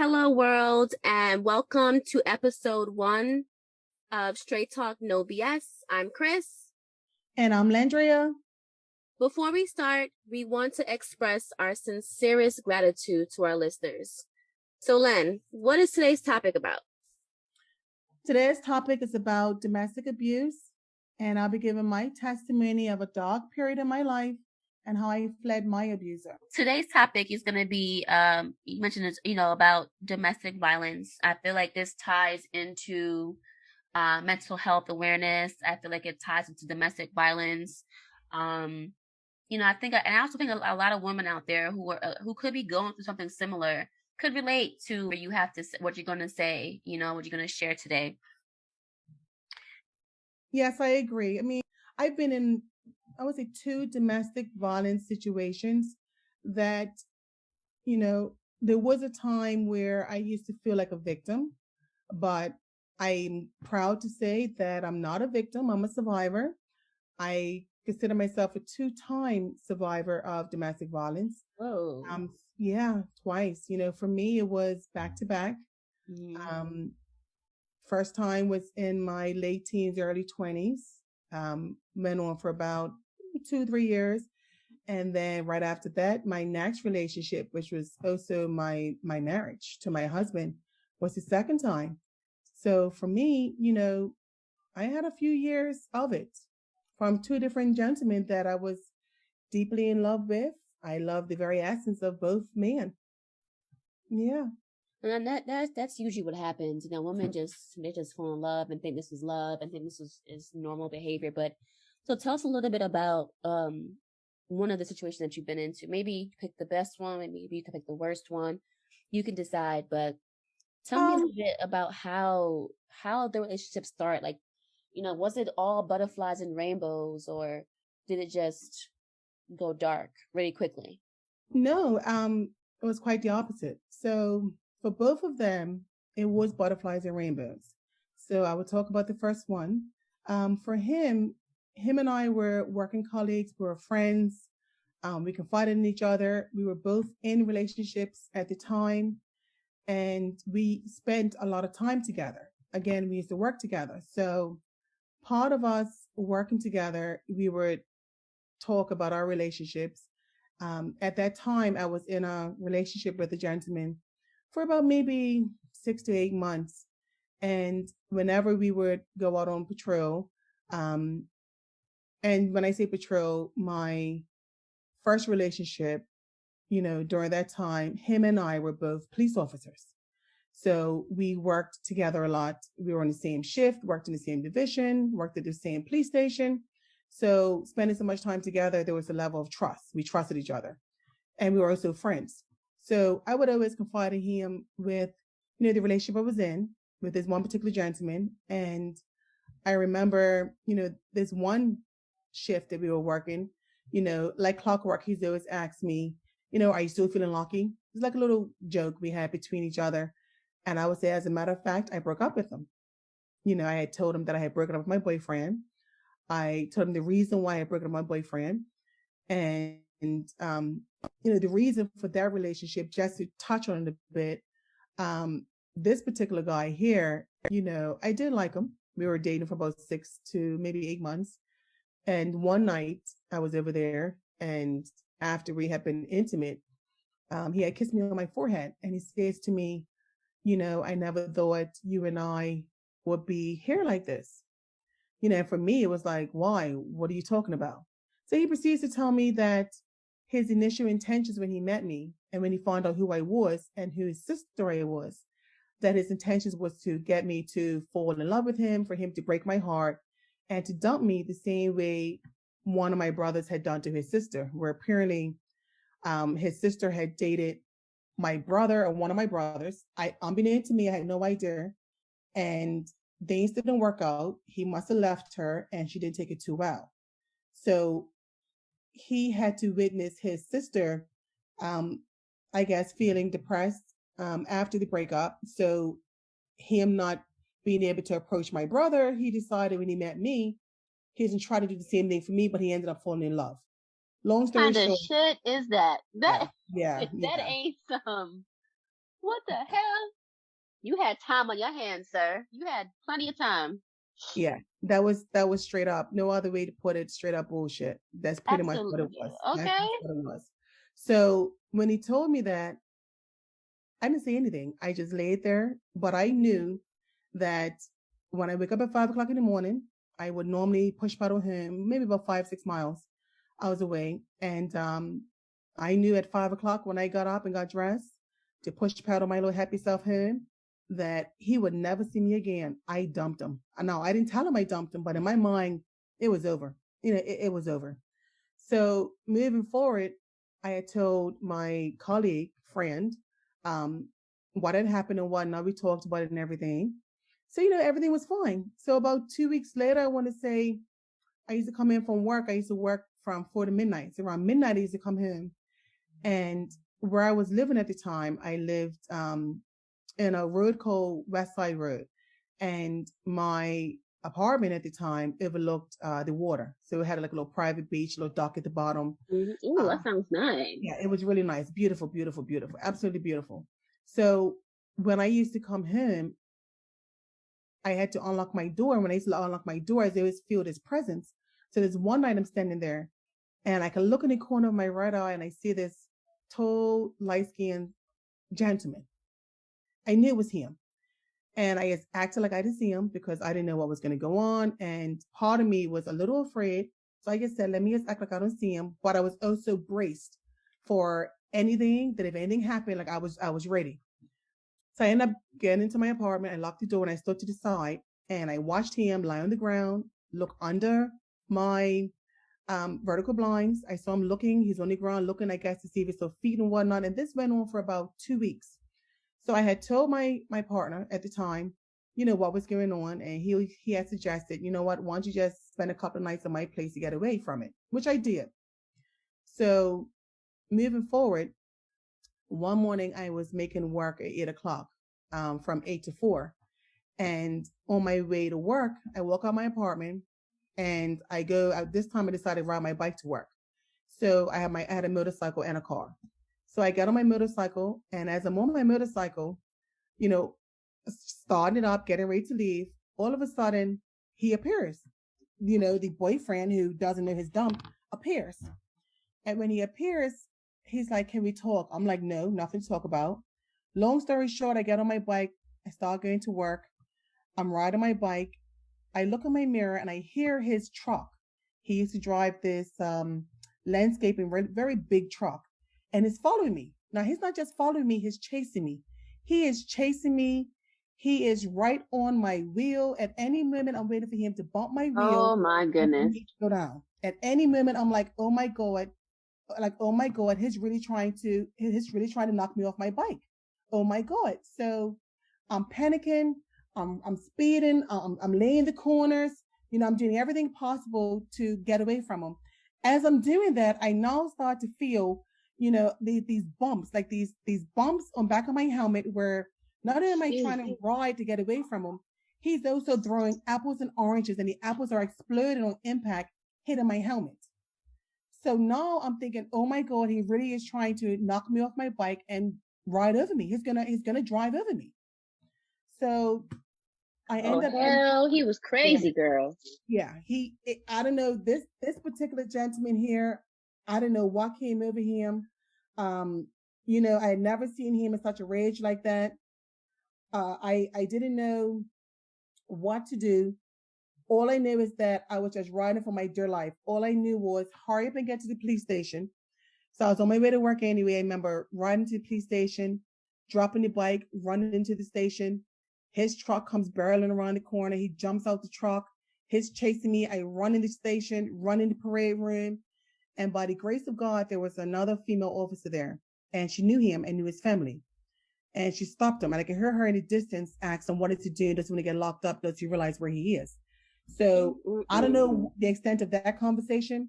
Hello, world, and welcome to episode 1 of Straight Talk No BS. I'm Chris. And I'm Landria. Before we start, we want to express our sincerest gratitude to our listeners. So, Len, what is today's topic about? Today's topic is about domestic abuse, and I'll be giving my testimony of a dark period in my life and how I fled my abuser. Today's topic is going to be, you mentioned it, about domestic violence. I feel like this ties into mental health awareness. I feel like it ties into domestic violence. I also think a lot of women out there who could be going through something similar could relate to what you're going to say, what you're going to share today. Yes, I agree. I mean, I've been in, I would say, 2 domestic violence situations that, there was a time where I used to feel like a victim, but I'm proud to say that I'm not a victim. I'm a survivor. I consider myself a 2-time survivor of domestic violence. Whoa. Yeah, twice. For me, it was back to back. First time was in my late teens, early 20s. Went on for about 2-3 years. And then right after that, my next relationship, which was also my marriage to my husband, was the second time. So for me, I had a few years of it from 2 different gentlemen that I was deeply in love with. I love the very essence of both men. Yeah. And that's usually what happens. Women they just fall in love and think this is love and think this is normal behavior. But so tell us a little bit about one of the situations that you've been into. Maybe you pick the best one, maybe you can pick the worst one. You can decide, but tell me a little bit about how the relationship started. Like, was it all butterflies and rainbows, or did it just go dark really quickly? No, it was quite the opposite. So for both of them, it was butterflies and rainbows. So I would talk about the first one. For him and I were working colleagues, we were friends. We confided in each other. We were both in relationships at the time, and we spent a lot of time together. Again, we used to work together. So part of us working together, we would talk about our relationships. At that time, I was in a relationship with a gentleman for about maybe 6 to 8 months. And whenever we would go out on patrol, and when I say patrol, my first relationship, during that time, him and I were both police officers. So we worked together a lot. We were on the same shift, worked in the same division, worked at the same police station. So spending so much time together, there was a level of trust. We trusted each other, and we were also friends. So I would always confide in him with, the relationship I was in with this one particular gentleman. And I remember, this one shift that we were working, like clockwork, he's always asked me, are you still feeling lucky? It's like a little joke we had between each other. And I would say, as a matter of fact, I broke up with him. I had told him that I had broken up with my boyfriend. I told him the reason why I broke up with my boyfriend. And, the reason for that relationship, just to touch on it a bit, this particular guy here, I did like him. We were dating for about 6 to maybe 8 months. And one night I was over there, and after we had been intimate, he had kissed me on my forehead, and he says to me, I never thought you and I would be here like this. For me, it was like, why? What are you talking about? So he proceeds to tell me that his initial intentions when he met me and when he found out who I was and who his sister I was, that his intentions was to get me to fall in love with him, for him to break my heart, and to dump me the same way one of my brothers had done to his sister, where apparently his sister had dated my brother or one of my brothers. Unbeknownst to me, I had no idea. And things didn't work out. He must have left her and she didn't take it too well. So he had to witness his sister, I guess, feeling depressed after the breakup. So him not being able to approach my brother, he decided when he met me, he didn't try to do the same thing for me, but he ended up falling in love. Long story What kind short, of shit is that? That yeah, that ain't some What the hell? You had time on your hands, sir. You had plenty of time. Yeah, that was straight up. No other way to put it. Straight up bullshit. That's pretty much what it Absolutely. was. That's Okay. just what it was. So when he told me that, I didn't say anything. I just laid there, but I knew that when I wake up at 5 o'clock in the morning, I would normally push paddle him maybe about 5, 6 miles. I was away, and I knew at 5 o'clock when I got up and got dressed to push paddle my little happy self home that he would never see me again. I dumped him. Now I didn't tell him I dumped him, but in my mind, it was over. It was over. So moving forward, I had told my colleague friend um, what had happened and whatnot. We talked about it and everything. So everything was fine. So about 2 weeks later, I want to say I used to come in from work. I used to work from 4 to midnight. So around midnight, I used to come home. And where I was living at the time, I lived in a road called West Side Road, and my apartment at the time overlooked the water, so it had like a little private beach, little dock at the bottom. Ooh, that sounds nice. Yeah, it was really nice, beautiful, beautiful, beautiful, absolutely beautiful. So when I used to come home, I had to unlock my door. And when I used to unlock my door, I always feel this presence. So there's one night I'm standing there, and I can look in the corner of my right eye, and I see this tall, light-skinned gentleman. I knew it was him. And I just acted like I didn't see him because I didn't know what was going to go on. And part of me was a little afraid. So I just said, let me just act like I don't see him. But I was also braced for anything that if anything happened, like I was ready. So I ended up getting into my apartment. I locked the door and I stood to the side and I watched him lie on the ground, look under my vertical blinds. I saw him looking. He's on the ground looking, I guess, to see if he saw feet and whatnot. And this went on for about 2 weeks. So I had told my partner at the time, what was going on, and he had suggested, what, why don't you just spend a couple of nights at my place to get away from it, which I did. So moving forward, one morning I was making work at 8 o'clock, from 8 to 4, and on my way to work, I walk out my apartment and I go. At this time, I decided to ride my bike to work. So I had a motorcycle and a car. So I get on my motorcycle, and as I'm on my motorcycle, you know, starting it up, getting ready to leave, all of a sudden he appears. The boyfriend who doesn't know his dump appears. And when he appears, he's like, can we talk? I'm like, no, nothing to talk about. Long story short, I get on my bike. I start going to work. I'm riding my bike. I look in my mirror and I hear his truck. He used to drive this landscaping, very big truck, and is following me. Now, he's not just following me, he's chasing me. He is chasing me. He is right on my wheel. At any moment, I'm waiting for him to bump my wheel Oh my and for goodness. me to go down. At any moment, I'm like, oh my God, he's really trying to knock me off my bike. Oh my God. So I'm panicking. I'm speeding. I'm laying the corners. I'm doing everything possible to get away from him. As I'm doing that, I now start to feel, these bumps, like these bumps on back of my helmet, where not only am I trying to ride to get away from him, he's also throwing apples and oranges, and the apples are exploding on impact, hitting my helmet. So now I'm thinking, oh my God, he really is trying to knock me off my bike and ride over me. He's gonna drive over me. So I Oh end up hell, he was yeah, crazy, girl. yeah. I don't know, this particular gentleman here. I don't know what came over him. Um, I had never seen him in such a rage like that. I didn't know what to do. All I knew is that I was just riding for my dear life. All I knew was hurry up and get to the police station. So I was on my way to work anyway. I remember riding to the police station, dropping the bike, running into the station. His truck comes barreling around the corner. He jumps out the truck. He's chasing me. I run in the station, run in the parade room. And by the grace of God, there was another female officer there. And she knew him and knew his family. And she stopped him. And I could hear her in the distance ask him what to do. Does when he get locked up, does he realize where he is? So I don't know the extent of that conversation,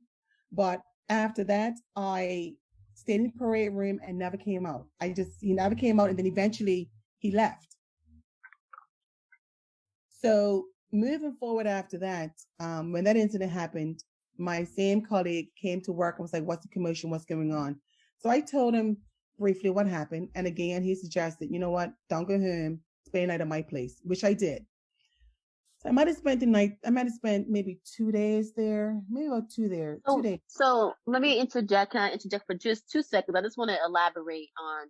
but after that, I stayed in the parade room and never came out. He never came out, and then eventually he left. So moving forward after that, when that incident happened, my same colleague came to work and was like, what's the commotion? What's going on? So I told him, briefly what happened. And again, he suggested, you know what, don't go home, spend the night at my place, which I did. So I might have spent the night, I might have spent maybe 2 days there, maybe about two there, two So, days. so let me interject. Can I interject for just 2 seconds? I just want to elaborate on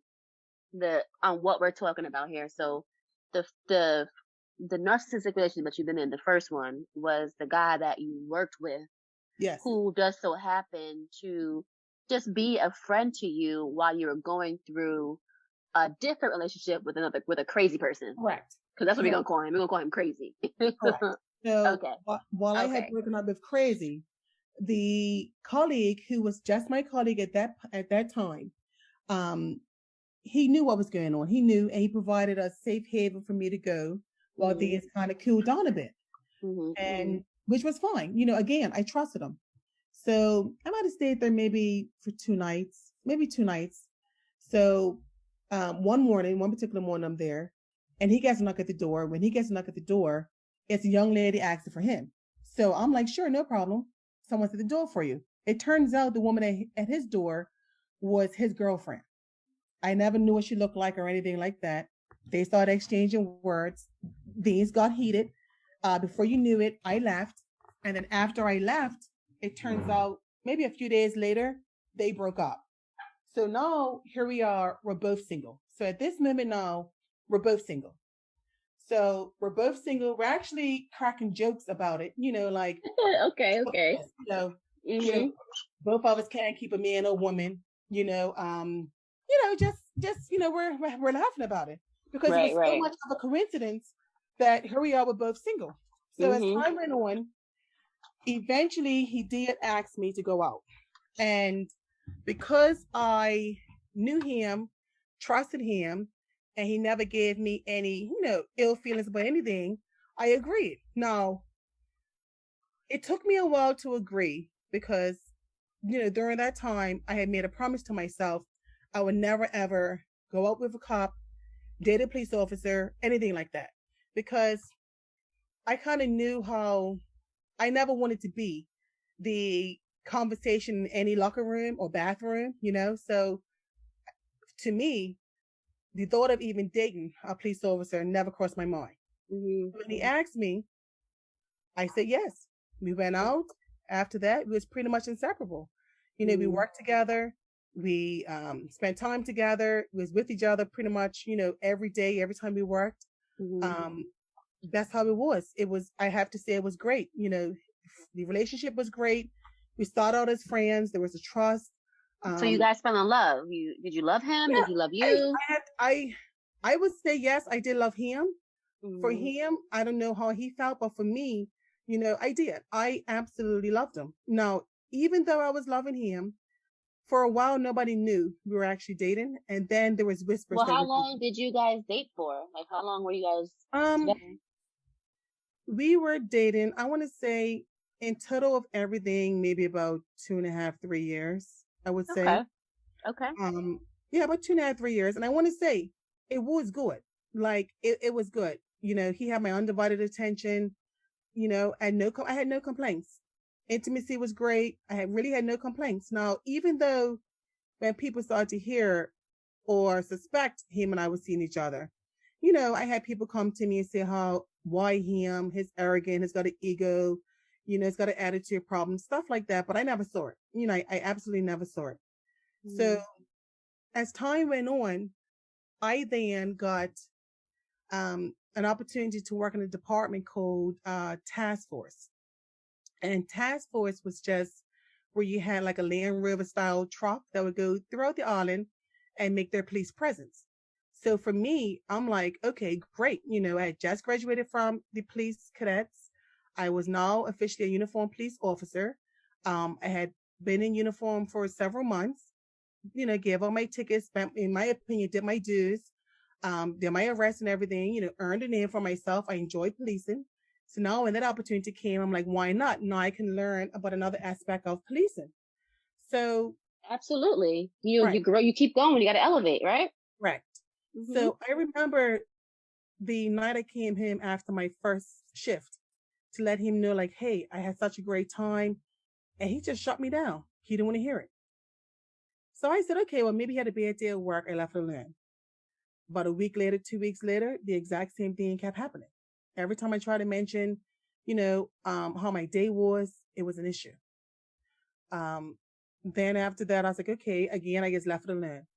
what we're talking about here. So, the the the narcissistic relationship that you've been in, the first one was the guy that you worked with, Yes, who does so happen to just be a friend to you while you're going through a different relationship with with a crazy person. correct. Because that's what we're Correct. gonna call him. We're gonna call him crazy. Correct. So Okay. while I had Okay. broken up with Crazy, the colleague who was just my colleague at that time, um, he knew what was going on. He knew, and he provided a safe haven for me to go while Mhm. things kind of cooled down a bit, Mhm. and which was fine. Again, I trusted him. So I might have stayed there maybe for 2 nights, maybe 2 nights. So one particular morning, I'm there, and he gets a knock at the door. When he gets a knock at the door, it's a young lady asking for him. So I'm like, sure, no problem. Someone's at the door for you. It turns out the woman at his door was his girlfriend. I never knew what she looked like or anything like that. They started exchanging words. Things got heated. Before you knew it, I left. And then after I left, it turns out maybe a few days later, they broke up. So now here we are, we're both single. So at this moment now, we're both single. So we're both single. We're actually cracking jokes about it, like, Okay. Okay. you know, you know, Mhm. both of us can't keep a man or woman, we're laughing about it because it was Right. so Right. much of a coincidence that here we are, we're both single. So as Mhm. time went on, eventually he did ask me to go out. And because I knew him, trusted him, and he never gave me any, ill feelings about anything, I agreed. Now, it took me a while to agree because, during that time, I had made a promise to myself I would never ever go out with a cop, date a police officer, anything like that. Because I kind of knew how I never wanted to be the conversation in any locker room or bathroom, So to me, the thought of even dating a police officer never crossed my mind. Mhm. When he asked me, I said yes. We went out. After that, we was pretty much inseparable. We Mhm. worked together. We spent time together. We was with each other pretty much, every day, every time we worked. Mhm. Um, that's how it was. It was, I have to say, it was great. The relationship was great. We started out as friends. There was a trust. So you Um, guys fell in love. Did you love him? yeah, Did he love I, you? I had, I would say yes. I did love him. For Mhm. him, I don't know how he felt, but for me, I did. I absolutely loved him. Now, even though I was loving him, for a while nobody knew we were actually dating, and then there was whispers Well, that how long did you guys date for? Like, how long were you guys um together? we were dating. I want to say in total of everything, maybe about 2.5, 3 years. I would say, Okay. Okay. um, yeah, about 2.5, 3 years, and I want to say it was good. Like it was good. He had my undivided attention. I had no complaints. Intimacy was great. I had really had no complaints. Now, even though when people started to hear or suspect him and I was seeing each other, I had people come to me and say how why him, he's arrogant, he's got an ego, he's got an attitude problem, stuff like that. But I never saw it. I absolutely never saw it. So Mhm. as time went on, I then got an opportunity to work in a department called Task Force. And task force was just where you had like a Land Rover style truck that would go throughout the island and make their police presence. So for me, I'm like, okay, great. I had just graduated from the police cadets. I was now officially a uniformed police officer. I had been in uniform for several months, gave all my tickets, spent, in my opinion, did my dues, did my arrest and everything, earned a name for myself. I enjoyed policing. So now when that opportunity came, I'm like, why not? Now I can learn about another aspect of policing. So, Absolutely. You right, grow. You keep going. You got to elevate, right? correct. Mhm. So I remember the night I came home after my first shift to let him know, like, hey, I had such a great time. And he just shut me down. He didn't want to hear it. So I said, okay, well, maybe he had a bad day at work. I left it alone. About a week later, 2 weeks later, the exact same thing kept happening. Every time I tried to mention, how my day was, it was an issue. Um, then after that, I was like, okay, again, I just left it alone.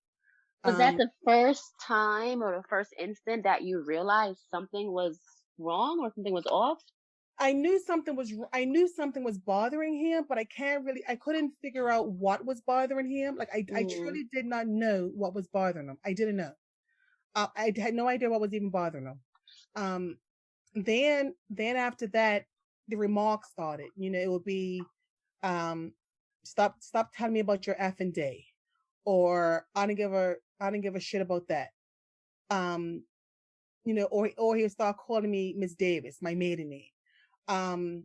Was that Um, the first time or the first instant that you realized something was wrong or something was off? I knew something was bothering him, but I couldn't figure out what was bothering him. Like I Mm. truly did not know what was bothering him. I didn't know. I had no idea what was even bothering him. Um, then after that, the remarks started. It would be, um, stop telling me about your effing day, or I didn't give a shit about that. Um, or he'll start calling me Miss Davis, my maiden name. Um,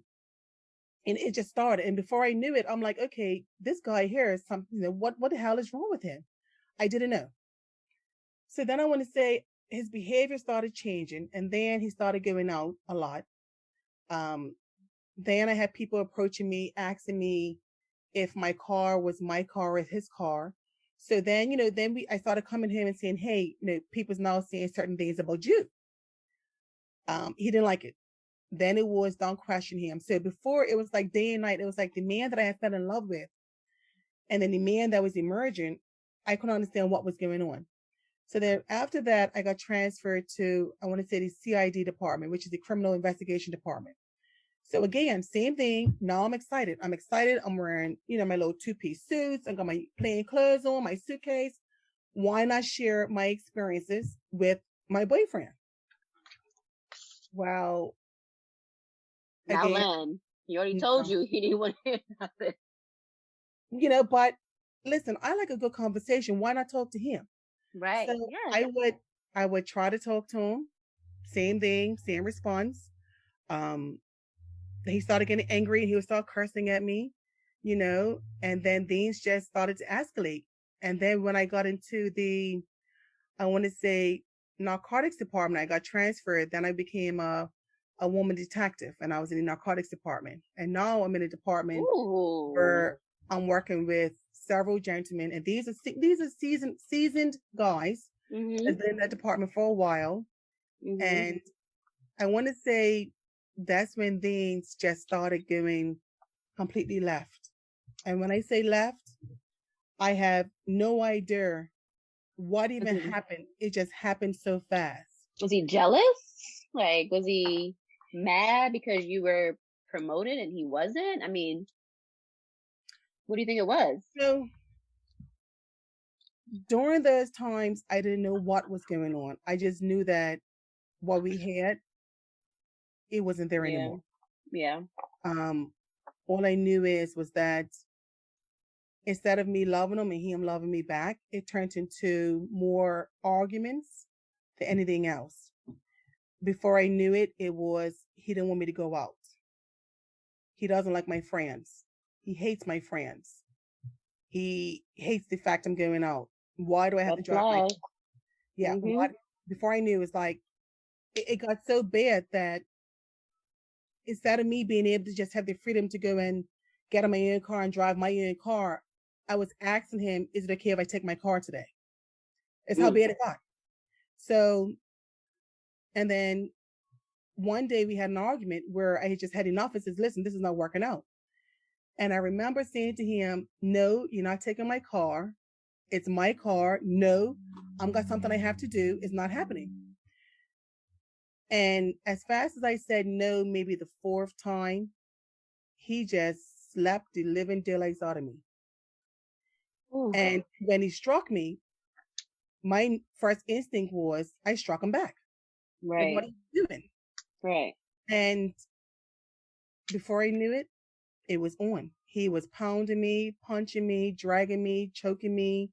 and it just started. And before I knew it, I'm like, okay, this guy here is something. What the hell is wrong with him? I didn't know. So then I want to say his behavior started changing, and then he started going out a lot. Um, then I had people approaching me, asking me if my car was my car or his car. So then, I started coming to him and saying, hey, people's now saying certain things about you. He didn't like it. Then it was don't question him. So before it was like day and night, it was like the man that I had fell in love with, and then the man that was emerging, I couldn't understand what was going on. So then after that, I got transferred to, I want to say, the CID department, which is the criminal investigation department. So again, same thing. Now I'm excited. I'm wearing, my little two-piece suits. I got my plain clothes on, my suitcase. Why not share my experiences with my boyfriend? Well, Now, again, Len, he already told no. you he didn't want to hear nothing. But listen, I like a good conversation. Why not talk to him? Right. So Yeah. I would try to talk to him. Same thing, same response. Um, he started getting angry and he would start cursing at me, and then things just started to escalate. And then when I got into I want to say, narcotics department, I got transferred. Then I became a woman detective, and I was in the narcotics department. And now I'm in a department Ooh. where I'm working with several gentlemen, and these are seasoned guys Mhm. that's been in that department for a while. Mhm. And I want to say that's when things just started going completely left. And when I say left, I have no idea what Was even he happened. It just happened so fast. was he jealous? Like, was he mad because you were promoted and he wasn't? I mean, what do you think it was? So during those times, I didn't know what was going on. I just knew that what we had, it wasn't there Yeah. anymore. Yeah. Um, all I knew was that instead of me loving him and him loving me back, it turned into more arguments than anything else. Before I knew it, it was he didn't want me to go out. He doesn't like my friends. He hates my friends. He hates the fact I'm going out. Why do I have Red to drive my flag. car? Yeah, Mhm. what? Before I knew, it's like it got so bad that instead of me being able to just have the freedom to go and get in my own car and drive my own car, I was asking him, "Is it okay if I take my car today?" It's how Mm. bad it got. So, and then one day we had an argument where I had just had enough and says, listen, this is not working out. And I remember saying to him, no, you're not taking my car. It's my car. No, I've got something I have to do. It's not happening. And as fast as I said no, maybe the fourth time, he just slapped the living daylights out of me. Ooh. And when he struck me, my first instinct was I struck him back. Like, what Right. are you doing? Right. And before I knew it, it was on. He was pounding me, punching me, dragging me, choking me,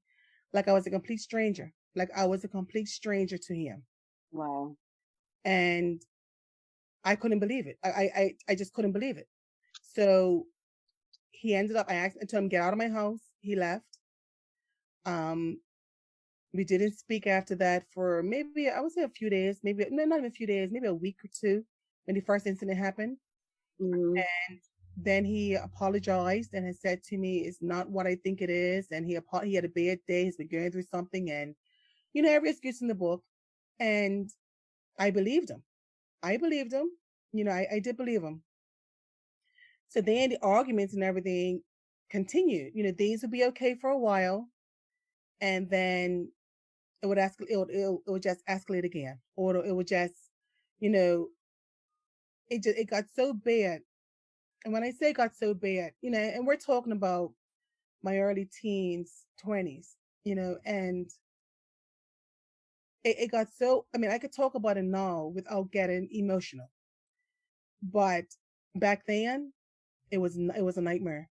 like I was a complete stranger. Like I was a complete stranger to him. Wow. And I couldn't believe it. I just couldn't believe it. So he ended up, I asked, I told him, get out of my house. He left. Um, we didn't speak after that for maybe, I would say a few days, maybe, no, not even a few days, maybe a week or two when the first incident happened. Mhm. Then he apologized and has said to me, "It's not what I think it is." And he had a bad day. He's been going through something, and every excuse in the book. And I believed him. I believed him. I did believe him. So then the arguments and everything continued. Things would be okay for a while, and then it would escalate. It would just escalate again, or it would just, you know, it got so bad. And when I say it got so bad, and we're talking about my early teens, 20s, and it got so. I mean, I could talk about it now without getting emotional, but back then it was a nightmare.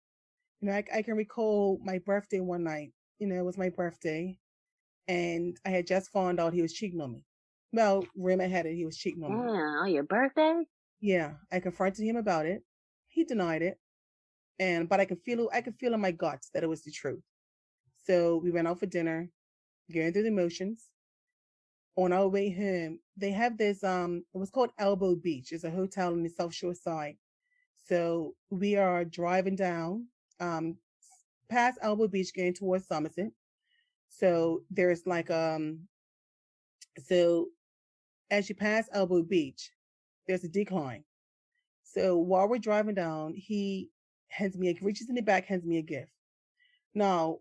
I can recall my birthday one night. It was my birthday, and I had just found out he was cheating on me. Well, rumor had it he was cheating on me. On your birthday? Yeah, I confronted him about it. He denied it, but I could feel in my guts that it was the truth. So we went out for dinner, going through the motions. On our way home, they have this it was called Elbow Beach. It's a hotel on the South Shore side. So we are driving down um past Elbow Beach going towards Somerset. So there's like so as you pass Elbow Beach, there's a decline. So while we're driving down, he reaches in the back, hands me a gift. Now,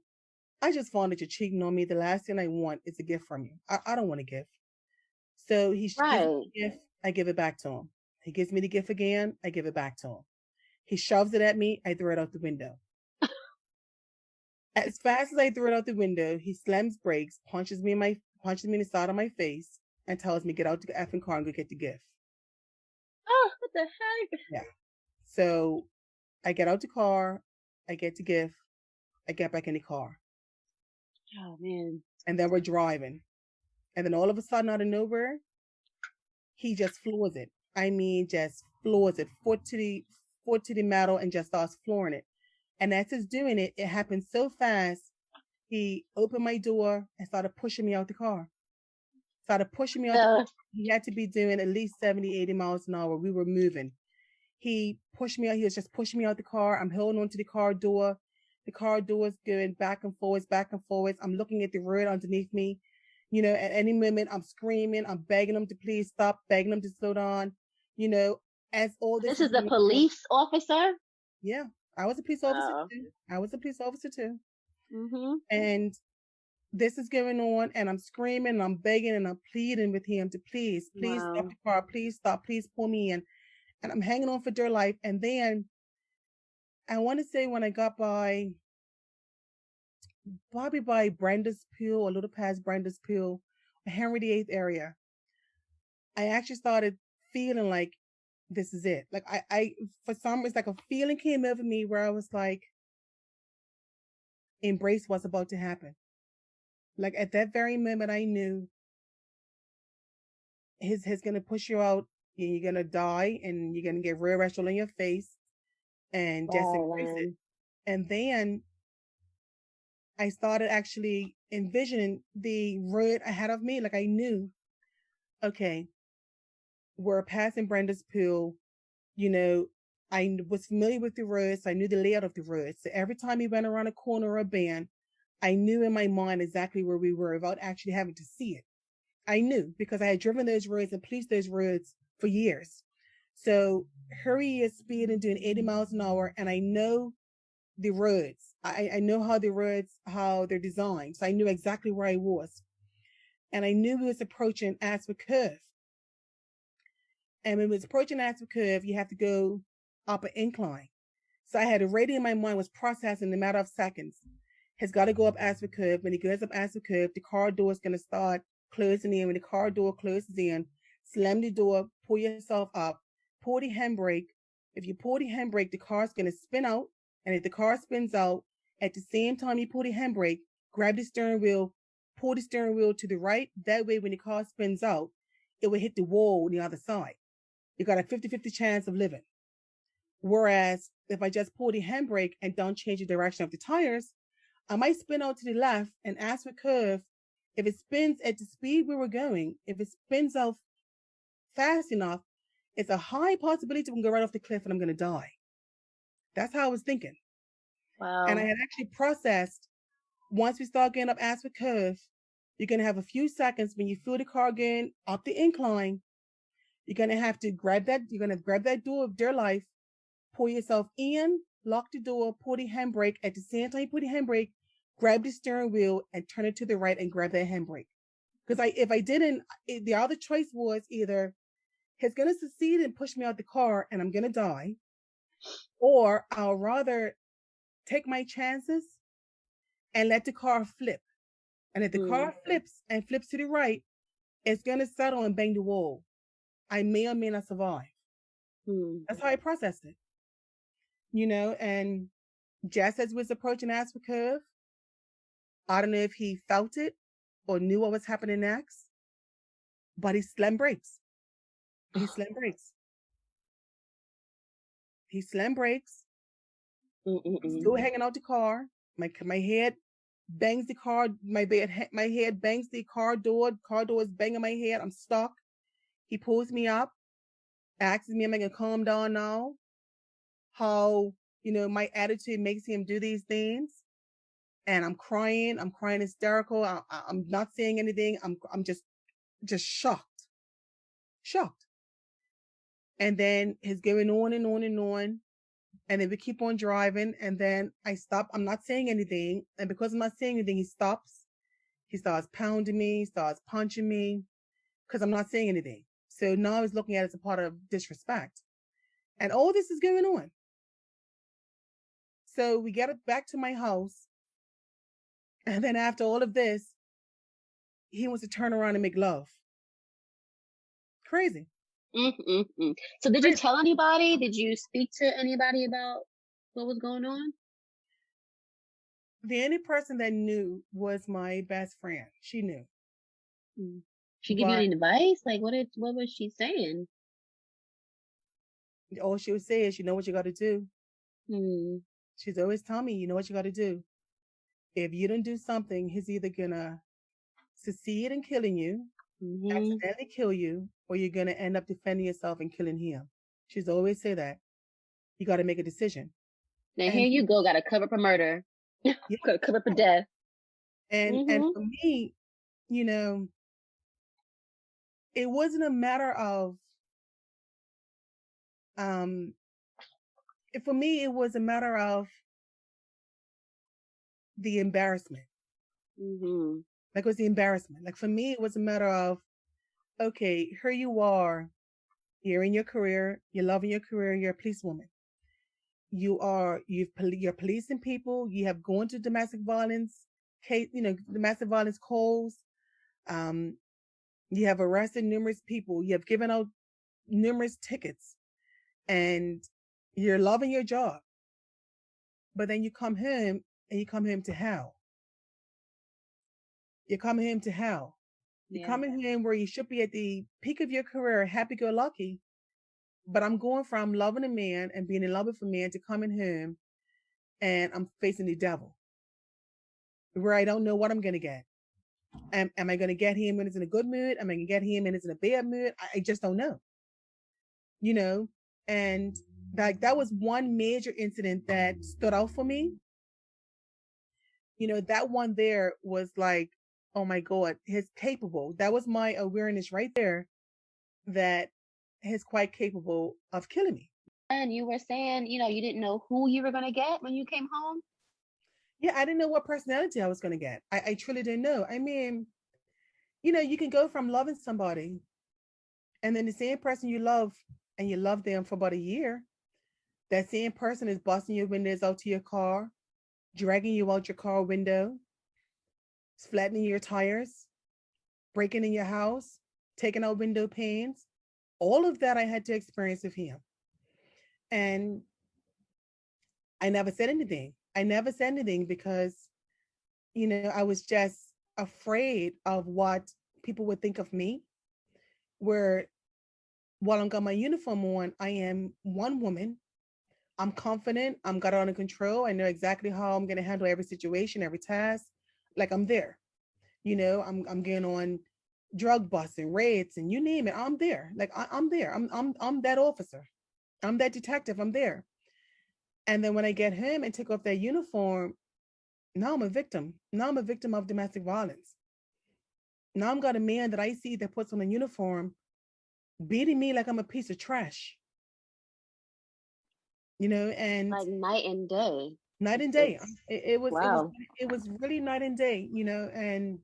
I just found that you're cheating on me. The last thing I want is a gift from you. I don't want a gift. So he gives me Right. the gift, I give it back to him. He gives me the gift again, I give it back to him. He shoves it at me, I throw it out the window. As fast as I throw it out the window, he slams brakes, punches me in the side of my face, and tells me get out the effing car and go get the gift. Oh, what the heck? Yeah. So I get out the car, I get the gift, I get back in the car, Oh man. and then we're driving. And then all of a sudden, out of nowhere, he just floors it. I mean, just floors it, foot to the metal, and just starts flooring it. And as he's doing it, it happened so fast. He opened my door and started pushing me out the car. Started pushing me out the car. Uh, He had to be doing at least 70, 80 miles an hour. We were moving. He pushed me out. He was just pushing me out the car. I'm holding on to the car door. The car door is going back and forwards, back and forwards. I'm looking at the road underneath me. At any moment, I'm screaming. I'm begging him to please stop, begging him to slow down. You know, as all this this is is a going on. police officer? Yeah, I was a police officer Oh. too. I was a police officer too. Mm-hmm. And this is going on, and I'm screaming, and I'm begging, and I'm pleading with him to please stop Wow. the car, please stop, please pull me in. And I'm hanging on for dear life. And then I want to say when I got probably by Brander's Pill, a little past Brander's Pill, Henry VIII area, I actually started feeling like this is it. Like for some reason, like a feeling came over me where I was like, embrace what's about to happen. Like at that very moment, I knew he's gonna push you out, and you're gonna die, and you're gonna get real rational in your face, and just Wow, embrace it. man. And then I started actually envisioning the road ahead of me. Like I knew, okay, we're passing Brenda's Pool. You know, I was familiar with the roads. So I knew the layout of the roads. So every time we went around a corner or a bend, I knew in my mind exactly where we were without actually having to see it. I knew because I had driven those roads and policed those roads for years. So here he is speeding, doing 80 miles an hour, and I know the roads. I know how the roads, how they're designed. So I knew exactly where I was. And I knew we was approaching Ashford Curve. And when we was approaching Ashford Curve, you have to go up an incline. So I had already in my mind was processing in a matter of seconds. Has got to go up Ashford Curve. When he goes up Ashford Curve, the car door is going to start closing in. When the car door closes in, slam the door, pull yourself up, pull the handbrake. If you pull the handbrake, the car's going to spin out. And if the car spins out, at the same time you pull the handbrake, grab the steering wheel, pull the steering wheel to the right. That way, when the car spins out, it will hit the wall on the other side. You got a 50-50 chance of living. Whereas if I just pull the handbrake and don't change the direction of the tires, I might spin out to the left and Ashford Curve. If it spins at the speed we were going, if it spins out fast enough, it's a high possibility we can go right off the cliff and I'm going to die. That's how I was thinking. And I Wow. had actually processed, once we start getting up Ashford Curve, you're going to have a few seconds when you feel the car getting up the incline. You're going to have to grab that door of dear life, pull yourself in, lock the door, pull the handbrake. At the same time you put the handbrake, grab the steering wheel and turn it to the right and grab that handbrake. Because if I didn't, the other choice was either he's going to succeed and push me out the car and I'm going to die, or I'll rather take my chances and let the car flip. And if the car flips and flips to the right, it's going to settle and bang the wall. I may or may not survive. That's how I processed it. And just as we was approaching Ashford Curve, I don't know if he felt it or knew what was happening next, but he slammed brakes. He slammed brakes. He slammed brakes. I'm still hanging out the car. My head bangs the car. My head bangs the car door. Car door is banging my head. I'm stuck. He pulls me up, asks me, "Am I gonna calm down now?" How my attitude makes him do these things, and I'm crying. I'm crying hysterical. I'm not saying anything. I'm just shocked, shocked. And then he's going on and on and on. And then we keep on driving. And then I stop. I'm not saying anything. And because I'm not saying anything, he stops. He starts pounding me, starts punching me because I'm not saying anything. So now he's looking at it as a part of disrespect. And all this is going on. So we get back to my house. And then after all of this, he wants to turn around and make love. Crazy. So did you tell anybody? Did you speak to anybody about what was going on? The only person that knew was my best friend. She knew. She give you any advice? Like what was she saying? All she would say is, "You know what you got to do." She's always telling me, "You know what you got to do. If you don't do something, he's either gonna succeed in killing you, accidentally kill you, or you're gonna end up defending yourself and killing him." She's always say that. You got to make a decision. Now here you go, got to cover for murder, got to cover for death. And for me, it wasn't a matter of for me, it was a matter of the embarrassment. Like it was the embarrassment. Like for me, it was a matter of, okay, here you are, you're in your career, you're loving your career, you're a policewoman. You're policing people, you have gone to domestic violence case, domestic violence calls. You have arrested numerous people, you have given out numerous tickets, and you're loving your job. But then you come home and you come home to hell. You're coming home to hell. You're coming home where you should be at the peak of your career, happy-go-lucky. But I'm going from loving a man and being in love with a man to coming home and I'm facing the devil, where I don't know what I'm going to get. Am I going to get him when he's in a good mood? Am I going to get him when he's in a bad mood? I just don't know. And that was one major incident that stood out for me. That one there was like, oh my God, he's capable. That was my awareness right there that he's quite capable of killing me. And you were saying, you didn't know who you were going to get when you came home? Yeah, I didn't know what personality I was going to get. I truly didn't know. I mean, you can go from loving somebody and then the same person you love and you love them for about a year, that same person is busting your windows out to your car, dragging you out your car window, flattening your tires, breaking in your house, taking out window panes. All of that I had to experience with him. And I never said anything. I never said anything because, I was just afraid of what people would think of me. Where while I'm got my uniform on, I am one woman. I'm confident. I'm got it under control. I know exactly how I'm going to handle every situation, every task. Like I'm there. I'm getting on drug busts and raids and you name it. I'm there. Like I'm there. I'm that officer. I'm that detective. I'm there. And then when I get home and take off that uniform, now I'm a victim. Now I'm a victim of domestic violence. Now I'm got a man that I see that puts on a uniform beating me like I'm a piece of trash, and Like night and day. night and day. It's It was wow. it was really night and day, and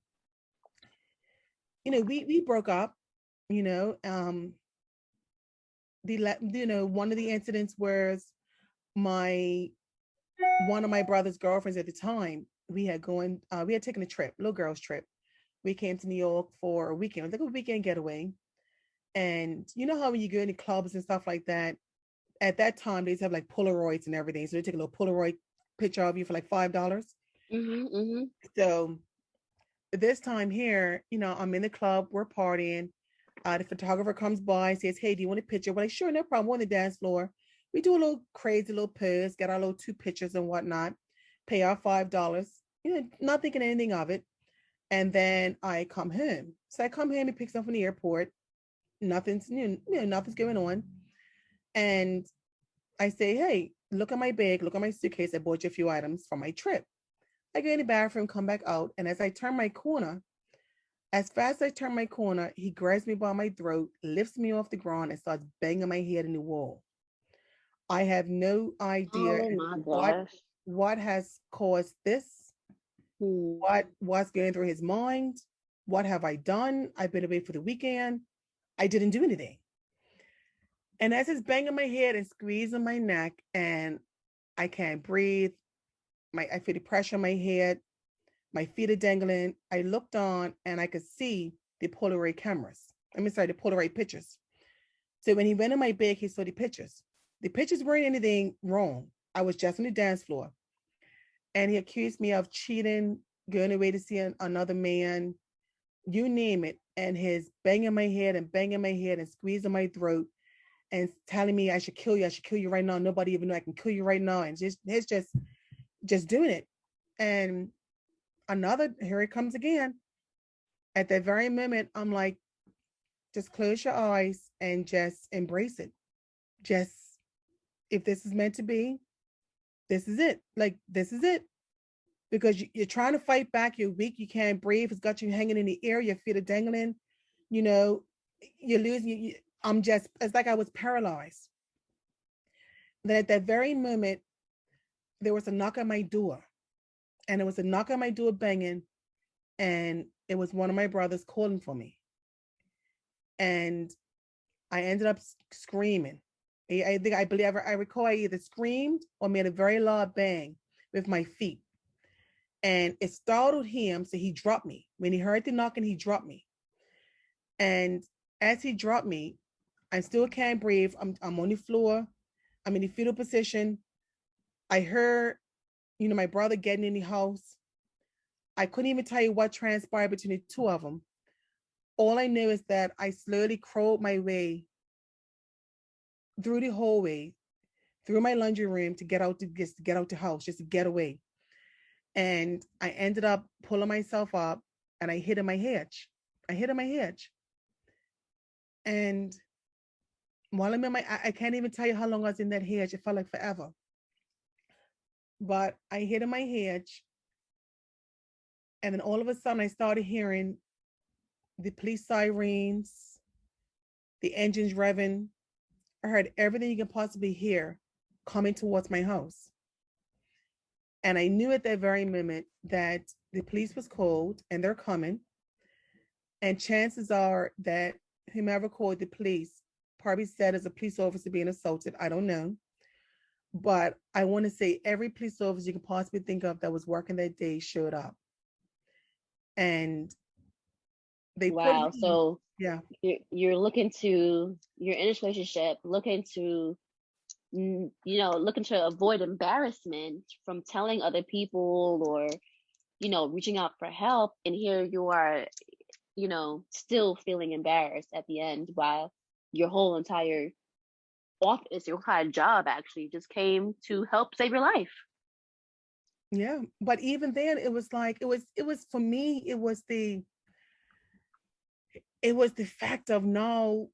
we broke up, you know. One of the incidents was my one of my brother's girlfriends at the time. We had taken a trip, little girls trip. We came to New York for a weekend. It was like a weekend getaway. And you know how when you go into clubs and stuff like that, at that time they used to have like Polaroids and everything. So they take a little Polaroid picture of you for like $5. Mm-hmm. So this time here, I'm in the club, we're partying. The photographer comes by, says, "Hey, do you want a picture?" We're like, "Sure, no problem." We're on the dance floor. We do a little crazy little pose, get our little two pictures and whatnot, pay our $5, not thinking anything of it. And then I come home. So I come home and picks up from the airport. Nothing's going on. And I say, "Hey, look at my bag, look at my suitcase. I bought you a few items from my trip." I go in the bathroom, come back out, and as I turn my corner, as fast as I turn my corner, he grabs me by my throat, lifts me off the ground, and starts banging my head in the wall. I have no idea Oh as my to gosh. what has caused this, Hmm. what's going through his mind, what have I done? I've been away for the weekend. I didn't do anything. And as he's banging my head and squeezing my neck, and I can't breathe, I feel the pressure on my head, my feet are dangling. I looked on and I could see the Polaroid cameras. The Polaroid pictures. So when he went in my bag, he saw the pictures. The pictures weren't anything wrong. I was just on the dance floor. And he accused me of cheating, going away to see another man, you name it. And his banging my head and squeezing my throat and telling me I should kill you right now. Nobody even know I can kill you right now. And it's just doing it. And here it comes again. At that very moment, I'm like, just close your eyes and just embrace it. Just, if this is meant to be, this is it. Like, this is it. Because you're trying to fight back. You're weak. You can't breathe. It's got you hanging in the air. Your feet are dangling. You know, you're losing. It's like I was paralyzed. Then at that very moment, there was a knock on my door. And it was a knock on my door banging. And it was one of my brothers calling for me. And I ended up screaming. I recall I either screamed or made a very loud bang with my feet. And it startled him, so he dropped me. When he heard the knocking, he dropped me. And as he dropped me, I still can't breathe. I'm on the floor. I'm in the fetal position. I heard, my brother getting in the house. I couldn't even tell you what transpired between the two of them. All I knew is that I slowly crawled my way through the hallway, through my laundry room to get out to get out the house, just to get away. And I ended up pulling myself up and I hit in my hedge. I hit in my hedge. And while I'm in I can't even tell you how long I was in that hedge. It felt like forever. But I hit in my hedge. And then all of a sudden I started hearing the police sirens, the engines revving. I heard everything you can possibly hear coming towards my house. And I knew at that very moment that the police was called and they're coming. And chances are that whomever called the police probably said as a police officer being assaulted. I don't know. But I want to say every police officer you can possibly think of that was working that day showed up. And they put Wow. me, So yeah, you're looking to you're in this relationship, looking to looking to avoid embarrassment from telling other people or reaching out for help, and here you are, still feeling embarrassed at the end while your whole entire office, your entire job actually just came to help save your life. yeah. But even then, it was like it was for me. It was the fact of no,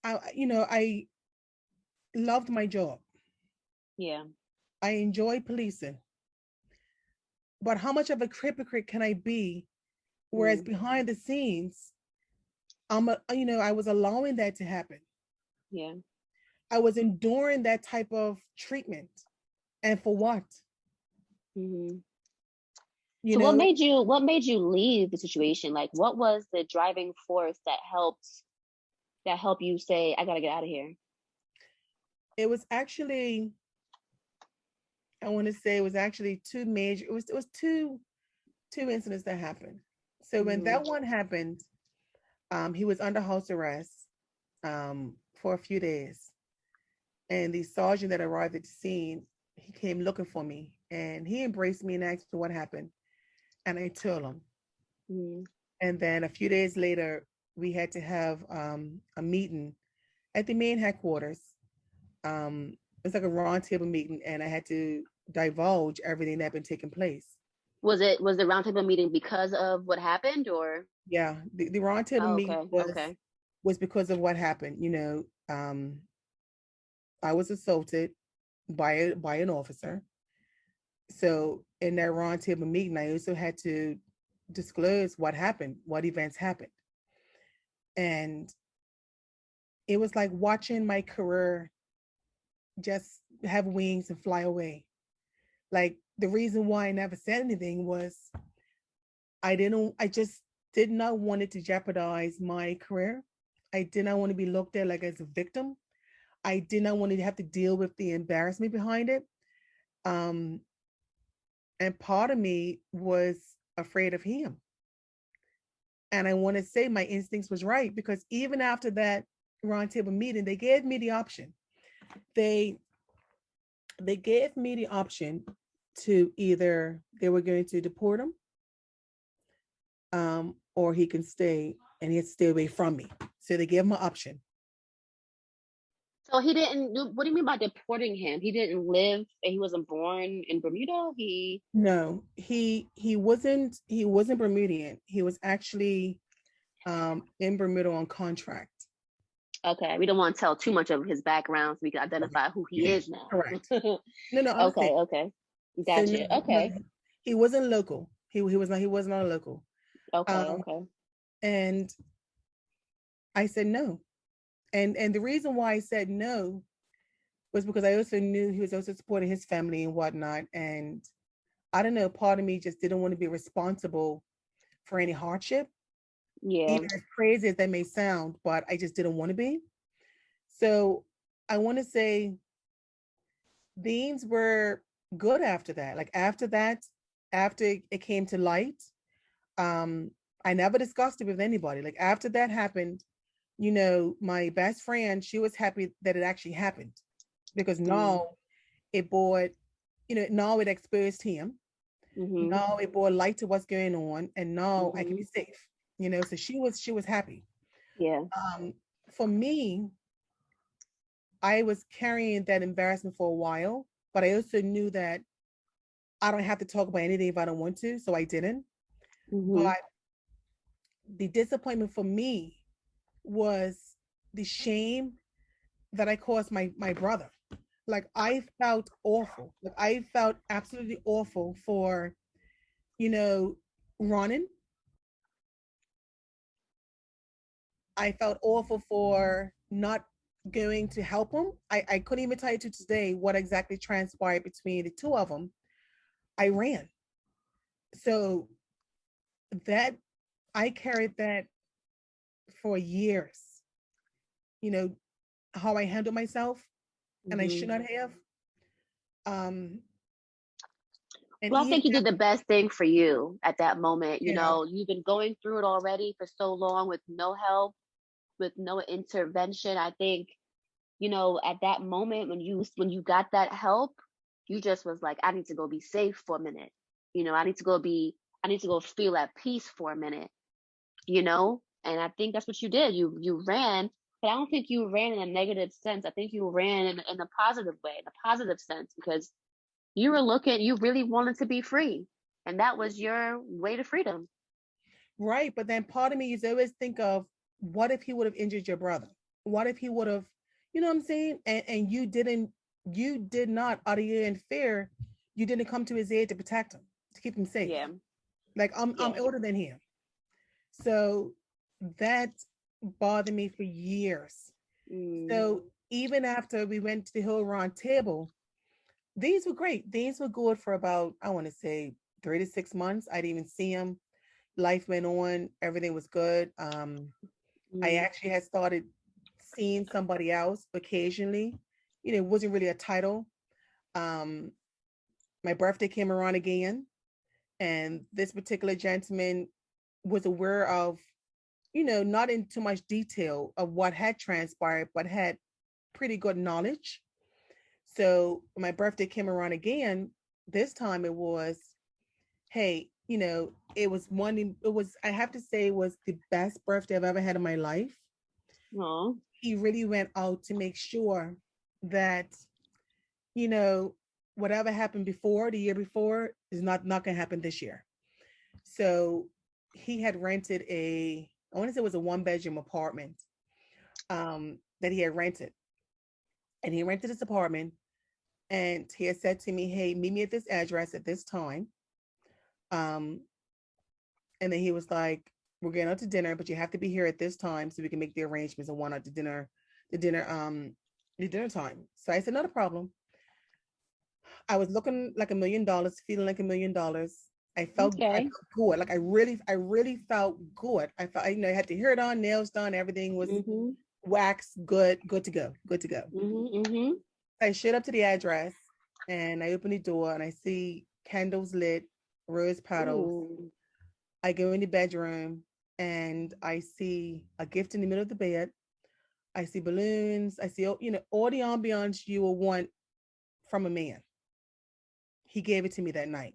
I loved my job. Yeah. I enjoy policing, but how much of a hypocrite can I be? Whereas Mm. behind the scenes, I was allowing that to happen. Yeah. I was enduring that type of treatment. And for what? Hmm. You So know, what made you leave the situation? Like what was the driving force that helped you say, I gotta get out of here? it was actually, I want to say it was actually it was two incidents that happened. So when Mm-hmm. that one happened, he was under house arrest for a few days. And the sergeant that arrived at the scene, he came looking for me and he embraced me and asked me what happened. And I told him. Mm-hmm. And then a few days later, we had to have a meeting at the main headquarters. It's like a roundtable meeting, and I had to divulge everything that had been taking place. Was the roundtable meeting because of what happened or? Yeah, the roundtable Oh, meeting okay. Okay. was because of what happened. I was assaulted by an officer. So in that roundtable meeting, I also had to disclose what happened, what events happened. And it was like watching my career just have wings and fly away. Like the reason why I never said anything was I just did not want it to jeopardize my career. I did not want to be looked at like as a victim. I did not want to have to deal with the embarrassment behind it. Um, and part of me was afraid of him. And I want to say my instincts was right because even after that roundtable meeting, they gave me the option. They they gave me the option to either they were going to deport him, or he can stay and he had to stay away from me. So they gave him an option. So he didn't, what do you mean by deporting him? He didn't live, and he wasn't born in Bermuda? No, he wasn't Bermudian. He was actually in Bermuda on contract. Okay, we don't want to tell too much of his background so we can identify who he is now. Correct. No, no, Okay, understand. okay. So no, Gotcha. no, Okay. he wasn't local. He was not a local. Okay, Um, okay. and I said no. And the reason why I said no was because I also knew he was also supporting his family and whatnot. And I don't know, part of me just didn't want to be responsible for any hardship, Yeah. even as crazy as that may sound, but I just didn't want to be. So I want to say things were good after that. Like after that, after it came to light, um, I never discussed it with anybody. Like after that happened, my best friend, she was happy that it actually happened because Mm. now it brought, now it exposed him. Mhm. Now it brought light to what's going on, and now I can be Mhm. safe. So she was happy. Yeah. Um, for me, I was carrying that embarrassment for a while, but I also knew that I don't have to talk about anything if I don't want to, so I didn't. Mhm. But the disappointment for me was the shame that I caused my brother. Like I felt awful. Like I felt absolutely awful for, you know, running. I felt awful for not going to help him. I couldn't even tell you to today what exactly transpired between the two of them. I ran. So that I carried that for years, you know, how I handled myself and I should Mhm. not have. Um, and Well, I even think you did the best thing for you at that moment. yeah, You've been going through it already for so long with no help, with no intervention. I think, at that moment when you got that help, you just was like, I need to go be safe for a minute. I need to go feel at peace for a minute, And I think that's what you did. You ran, but I don't think you ran in a negative sense. I think you ran in a positive way, in a positive sense, because you really wanted to be free. And that was your way to freedom. right. But then part of me is always think of what if he would have injured your brother? What if he would have, you know what I'm saying? And you didn't. you did not, out of your in fear, you didn't come to his aid to protect him, to keep him safe. Yeah. Like I'm Yeah. older than him. So that bothered me for years. So even after we went to the whole round table, these were great. These were good for about, I want to say 3 to 6 months. I didn't even see him. Life went on. Everything was good. I actually had started seeing somebody else occasionally. You know, it wasn't really a title. Um, my birthday came around again, and this particular gentleman was aware of, you know, not in too much detail of what had transpired, but had pretty good knowledge. So my birthday came around again. This time it was, hey, you know, it was, I have to say, it was the best birthday I've ever had in my life. Oh. He really went out to make sure that, you know, whatever happened before, the year before, is not gonna happen this year. So he had rented I want to say it was a 1 bedroom apartment that he had rented. And he rented this apartment, and he had said to me, hey, meet me at this address at this time. Um, and then he was like, we're going out to dinner, but you have to be here at this time so we can make the arrangements and one out the dinner, the dinner time. So I said, not a problem. I was looking like $1 million, feeling like $1 million. I Okay. felt good. Like I really felt good. I felt, you know, I had the hair done, nails done, everything was wax, good to go, good to go. I showed up to the address, and I open the door and I see candles lit, rose petals. Ooh. I go in the bedroom and I see a gift in the middle of the bed. I see balloons. I see, you know, all the ambiance you will want from a man. He gave it to me that night.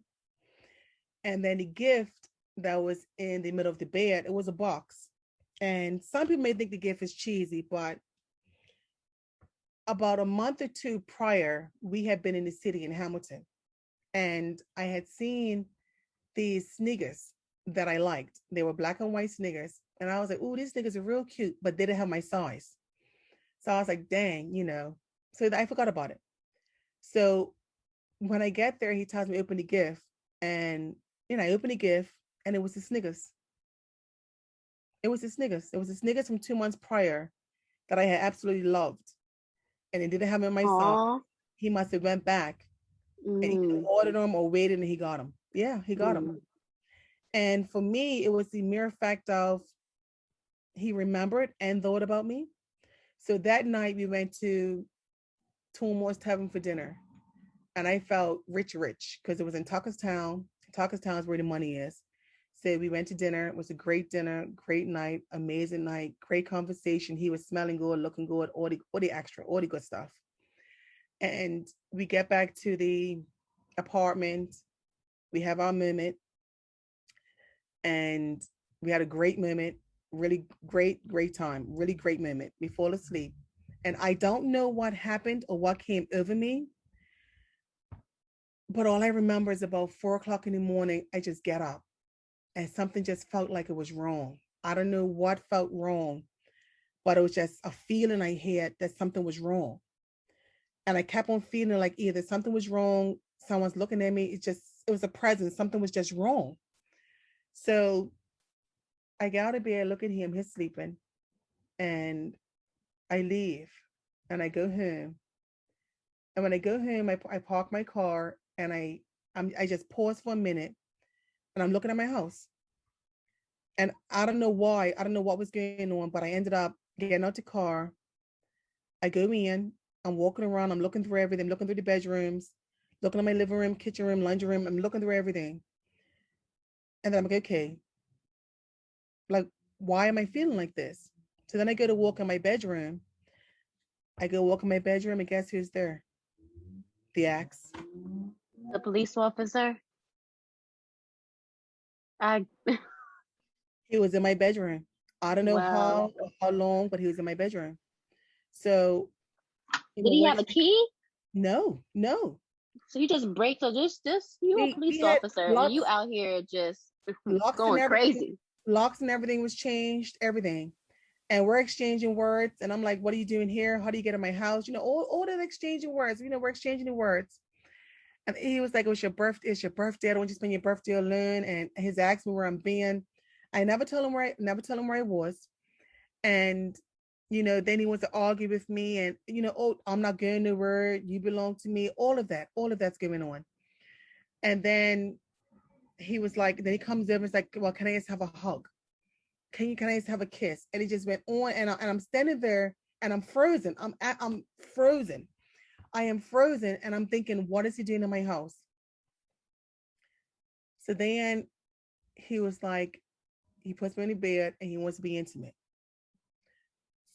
And then the gift that was in the middle of the bed, it was a box. And some people may think the gift is cheesy, but about a month or two prior, we had been in the city in Hamilton, and I had seen these sneakers that I liked. They were black and white sneakers. And I was like, "Ooh, these sneakers are real cute," but they didn't have my size. So I was like, dang, you know. So I forgot about it. So when I get there, he tells me open the gift. And you know, I open the gift, and it was the Snickers. It was the Snickers. It was the Snickers from 2 months prior that I had absolutely loved. And it didn't have in my size. Aw. He must have went back and he ordered them or waited and he got them. Yeah, he got them. And for me, it was the mere fact of he remembered and thought about me. So that night we went to Toolmore's Tavern for dinner. And I felt rich because it was in Tuckerstown. Tuckerstown is where the money is. So we went to dinner. It was a great dinner, great night, amazing night, great conversation. He was smelling good, looking good, all the extra, all the good stuff. And we get back to the apartment. We have our moment, and we had a great moment. Really great time. Really great moment. We fall asleep. And I don't know what happened or what came over me, but all I remember is about 4 o'clock in the morning, I just get up and something just felt like it was wrong. I don't know what felt wrong, but it was just a feeling I had that something was wrong. And I kept on feeling like either something was wrong, someone's looking at me. It was a presence. Something was just wrong. So I get out of bed, look at him, he's sleeping, and I leave and I go home. And when I go home, I park my car and I just pause for a minute and I'm looking at my house. And I don't know why, I don't know what was going on, but I ended up getting out the car. I go in, I'm walking around, I'm looking through everything, looking through the bedrooms, looking at my living room, kitchen room, laundry room, I'm looking through everything. And then I'm like, okay, like, why am I feeling like this? So then I go to walk in my bedroom. I go walk in my bedroom and guess who's there? The ex. The police officer. I He was in my bedroom. I don't know Wow. how long, but he was in my bedroom. So, you Did know, he have a key? no. So you just break. So this you a He police had officer and you out here just locks and going everything, crazy. locks and everything was changed, everything. And we're exchanging words. And I'm like, what are you doing here? How do you get in my house? All that exchanging words. We're exchanging the words. And he was like, it's your birthday. It's your birthday. I don't want you to spend your birthday alone. And he's asked me where I'm being. I never told him where I was. And, then he wants to argue with me and, oh, I'm not going nowhere. You belong to me. All of that's going on. And then then he comes over and is like, well, can I just have a hug? Can I just have a kiss? And it just went on. And I'm standing there and I'm frozen. I'm frozen. I am frozen. And I'm thinking, what is he doing in my house? So then he was like, he puts me in the bed and he wants to be intimate.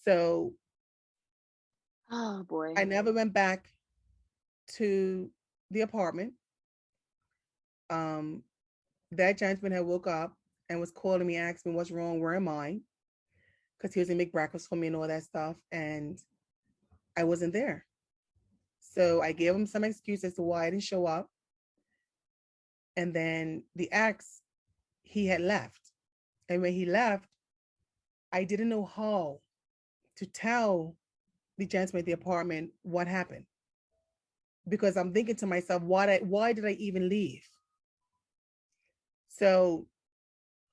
So Oh boy. I never went back to the apartment. That gentleman had woke up and was calling me, asking me what's wrong, where am I? Because he was gonna make breakfast for me and all that stuff. And I wasn't there. So I gave him some excuse as to why I didn't show up. And then the ex, he had left. And when he left, I didn't know how to tell the gentleman at the apartment what happened. Because I'm thinking to myself, why did I even leave? So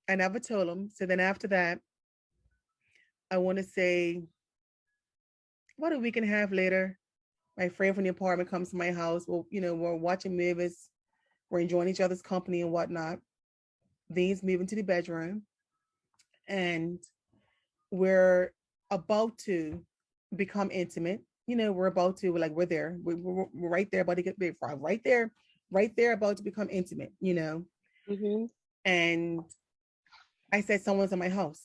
I never told him. So then after that, I want to say about a week and a half later, my friend from the apartment comes to my house. Well, we're watching movies, we're enjoying each other's company and whatnot. Then he's moving to the bedroom, and we're about to become intimate. We're about to, like, we're there. We're right there, about to get big. Right there, about to become intimate. Mm-hmm. And I said, someone's in my house.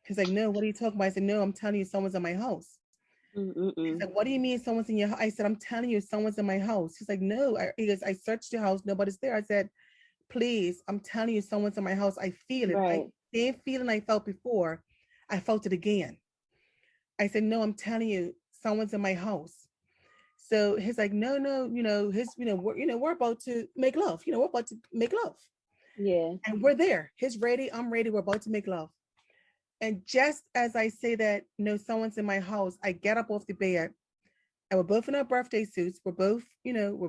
He's like, no, what are you talking about? I said, no, I'm telling you, someone's in my house. He's like, what do you mean someone's in your house? I said, I'm telling you, someone's in my house. He's like, no. He goes, I searched the house, nobody's there. I said, please, I'm telling you, someone's in my house. I feel it. Right. Same feeling I felt before, I felt it again. I said, no, I'm telling you, someone's in my house. So he's like, no, we're about to make love. We're about to make love. Yeah. And we're there. He's ready. I'm ready. We're about to make love. And just as I say that, no, someone's in my house, I get up off the bed, and we're both in our birthday suits. We're both nude. We're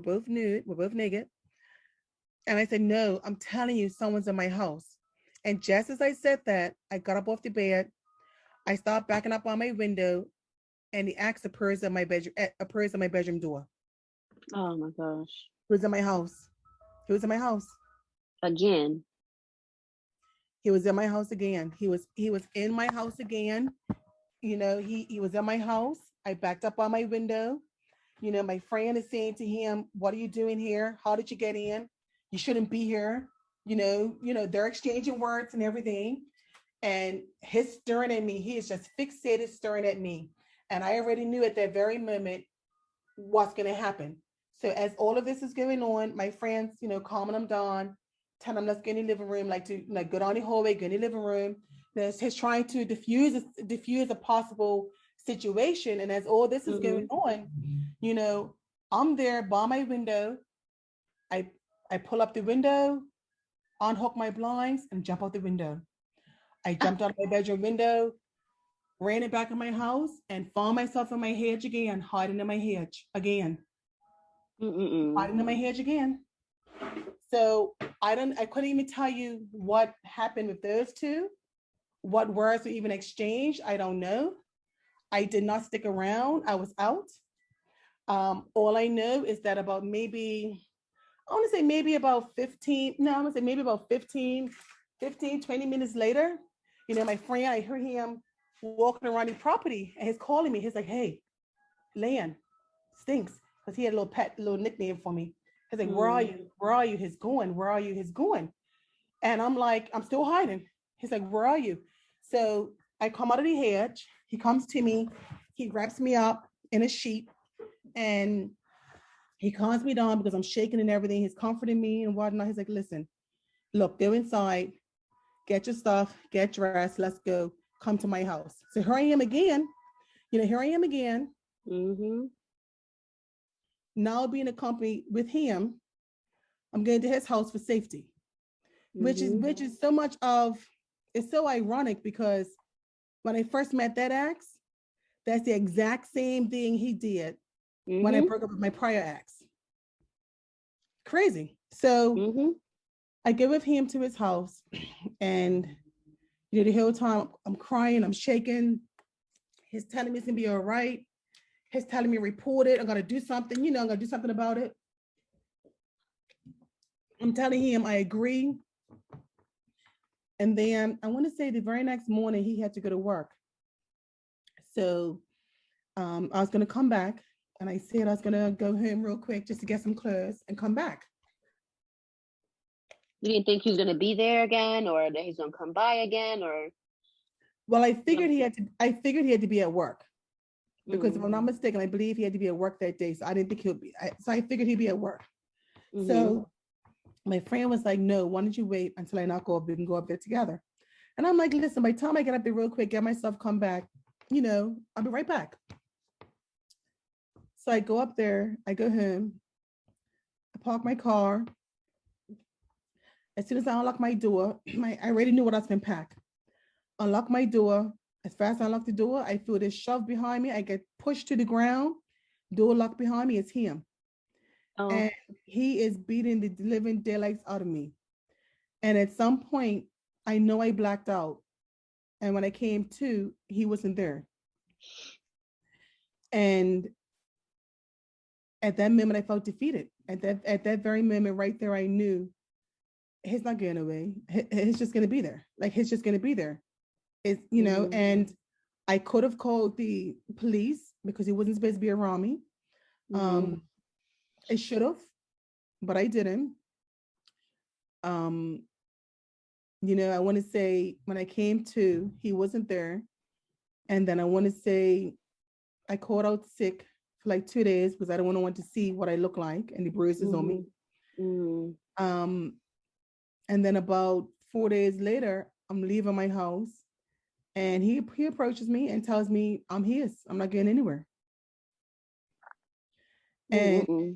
both naked. And I said, no, I'm telling you, someone's in my house. And just as I said that, I got up off the bed. I started backing up on my window, and the axe appears at my bedroom door. Oh my gosh. He was in my house. He was in my house. Again. He was in my house again. He was in my house again. He was in my house. I backed up on my window. My friend is saying to him, what are you doing here? How did you get in? You shouldn't be here. They're exchanging words and everything. And he's staring at me. He is just fixated staring at me. And I already knew at that very moment what's going to happen. So as all of this is going on, my friends, calming them down, telling them let's get in the living room, like to go down the hallway, go in the living room. He's trying to diffuse a possible situation. And as all this is going on, I'm there by my window. I pull up the window, unhook my blinds, and jump out the window. I jumped out of my bedroom window, ran it back in my house, and found myself in my hedge again, hiding in my hedge again. Hiding in my hedge again. So I couldn't even tell you what happened with those two, what words were even exchanged. I don't know. I did not stick around. I was out. All I know is that about maybe, I want to say maybe about 15, no, I'm going to say maybe about 15, 20 minutes later, my friend, I heard him walking around the property, and he's calling me. He's like, hey, Lan, stinks. Because he had a little nickname for me. He's like, where are you? Where are you? He's going. Where are you? He's going. And I'm like, I'm still hiding. He's like, where are you? So I come out of the hedge. He comes to me. He wraps me up in a sheet, and he calms me down because I'm shaking and everything. He's comforting me and whatnot. He's like, listen, look, go inside, get your stuff, get dressed, let's go, come to my house. So here I am again. Here I am again. Now being accompanied with him, I'm going to his house for safety, which is so much of, it's so ironic because When I first met that ex, that's the exact same thing he did when I Mm-hmm. broke up with my prior ex. Crazy. So Mm-hmm. I go with him to his house, and the whole time I'm crying, I'm shaking. He's telling me it's gonna be all right. He's telling me report it. I'm gonna do something. I'm gonna do something about it. I'm telling him I agree. And then I want to say the very next morning he had to go to work. So I was gonna come back, and I said I was gonna go home real quick just to get some clothes and come back. You didn't think he was gonna be there again, or that he's gonna come by again, or Well, I figured he had to. I figured he had to be at work because if mm, I'm not mistaken, I believe he had to be at work that day. So I didn't think he'll be. So I figured he'd be at work. mm-hmm. So my friend was like, "No, why don't you wait until I knock off? We can go up there together." And I'm like, "Listen, by the time I get up there real quick, get myself come back, I'll be right back." So I go up there. I go home. I park my car. As soon as I unlock my door, I already knew what I was gonna pack. Unlock my door. As fast as I unlock the door, I feel this shove behind me. I get pushed to the ground. Door locked behind me. It's him. Oh, And he is beating the living daylights out of me. And at some point, I know I blacked out. And when I came to, he wasn't there. And at that moment, I felt defeated. At that very moment, right there, I knew he's not getting away. He's just gonna be there. Like he's just gonna be there. mm-hmm. And I could have called the police because he wasn't supposed to be around me. Mm-hmm. Um, I should have, but I didn't. Um, I want to say when I came to, he wasn't there. And then I want to say I called out sick for like 2 days because I don't want to see what I look like and the bruises on me. Mm-hmm. Mm-hmm. Um, and then about 4 days later, I'm leaving my house, and he approaches me and tells me I'm his. I'm not getting anywhere. And Mm-hmm.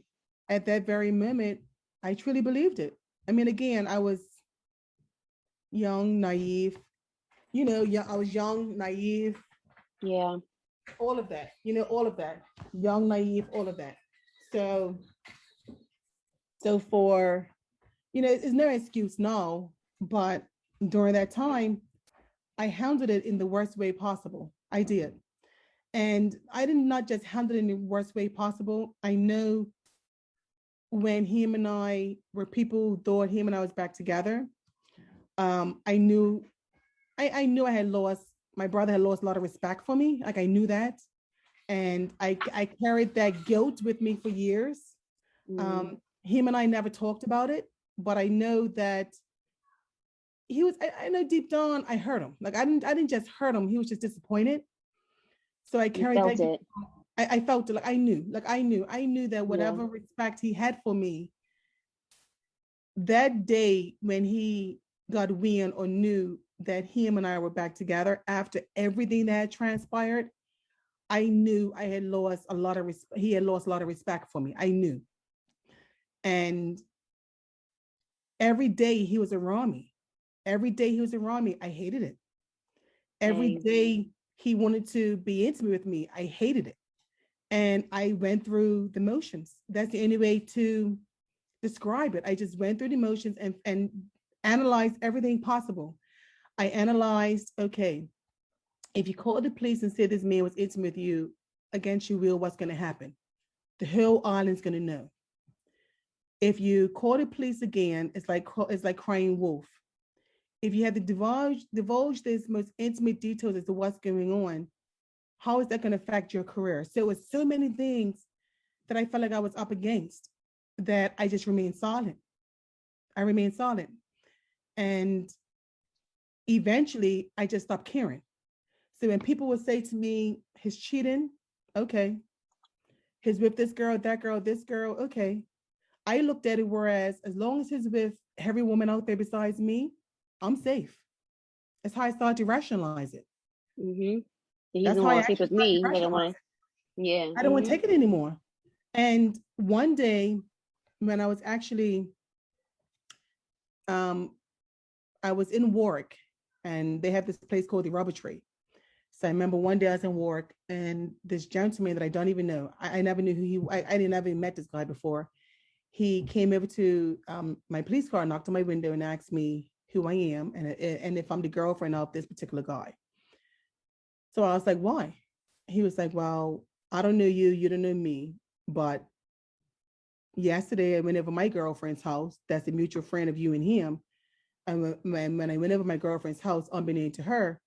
at that very moment, I truly believed it. I mean, again, I was young, naive. I was young, naive, Yeah. all of that. All of that. Young, naive, all of that. So, so for it's no excuse now, but during that time, I handled it in the worst way possible. I did. And I did not just handle it in the worst way possible. I know when him and I were people who thought him and I was back together, I knew I knew I had lost my brother had lost a lot of respect for me. Like I knew that. And I carried that guilt with me for years. Mm-hmm. Him and I never talked about it, but I know that he was I know deep down I hurt him. Like I didn't just hurt him, he was just disappointed. So I You carried felt that. it. I felt it. I knew that Yeah. whatever respect he had for me, that day when he got wind or knew that him and I were back together after everything that had transpired, I knew I had lost a lot of respect. He had lost a lot of respect for me. I knew. And every day he was around me. Every day he was around me, I hated it. Every Same. day he wanted to be intimate with me, I hated it. And I went through the motions. That's the only way to describe it. I just went through the motions and analyzed everything possible. I analyzed, okay, if you call the police and say this man was intimate with you against your will, what's going to happen? The whole island's going to know. If you call the police again, it's like crying wolf. If you have to divulge this most intimate details as to what's going on, how is that going to affect your career? So it was so many things that I felt like I was up against that I just remained silent. I remained silent. And eventually I just stopped caring. So when people would say to me, he's cheating, okay. He's with this girl, that girl, this girl, okay. I looked at it whereas as long as he's with every woman out there besides me, I'm safe. That's how I started to rationalize it. Mm-hmm. He's That's gonna how I want to sleep actually with started to me. He doesn't rationalize want it. to. Yeah. I don't want to Mm-hmm. take it anymore. And one day when I was actually um I was in Warwick, and they have this place called the Rubber Tree. So I remember one day I was in work and this gentleman that I don't even know, I never knew who I didn't ever met this guy before. He came over to my police car, knocked on my window and asked me who I am and if I'm the girlfriend of this particular guy. So I was like, why? He was like, well, I don't know you, you don't know me, but yesterday I went over my girlfriend's house. That's a mutual friend of you and him. And when I went over my girlfriend's house, unbeknown to her,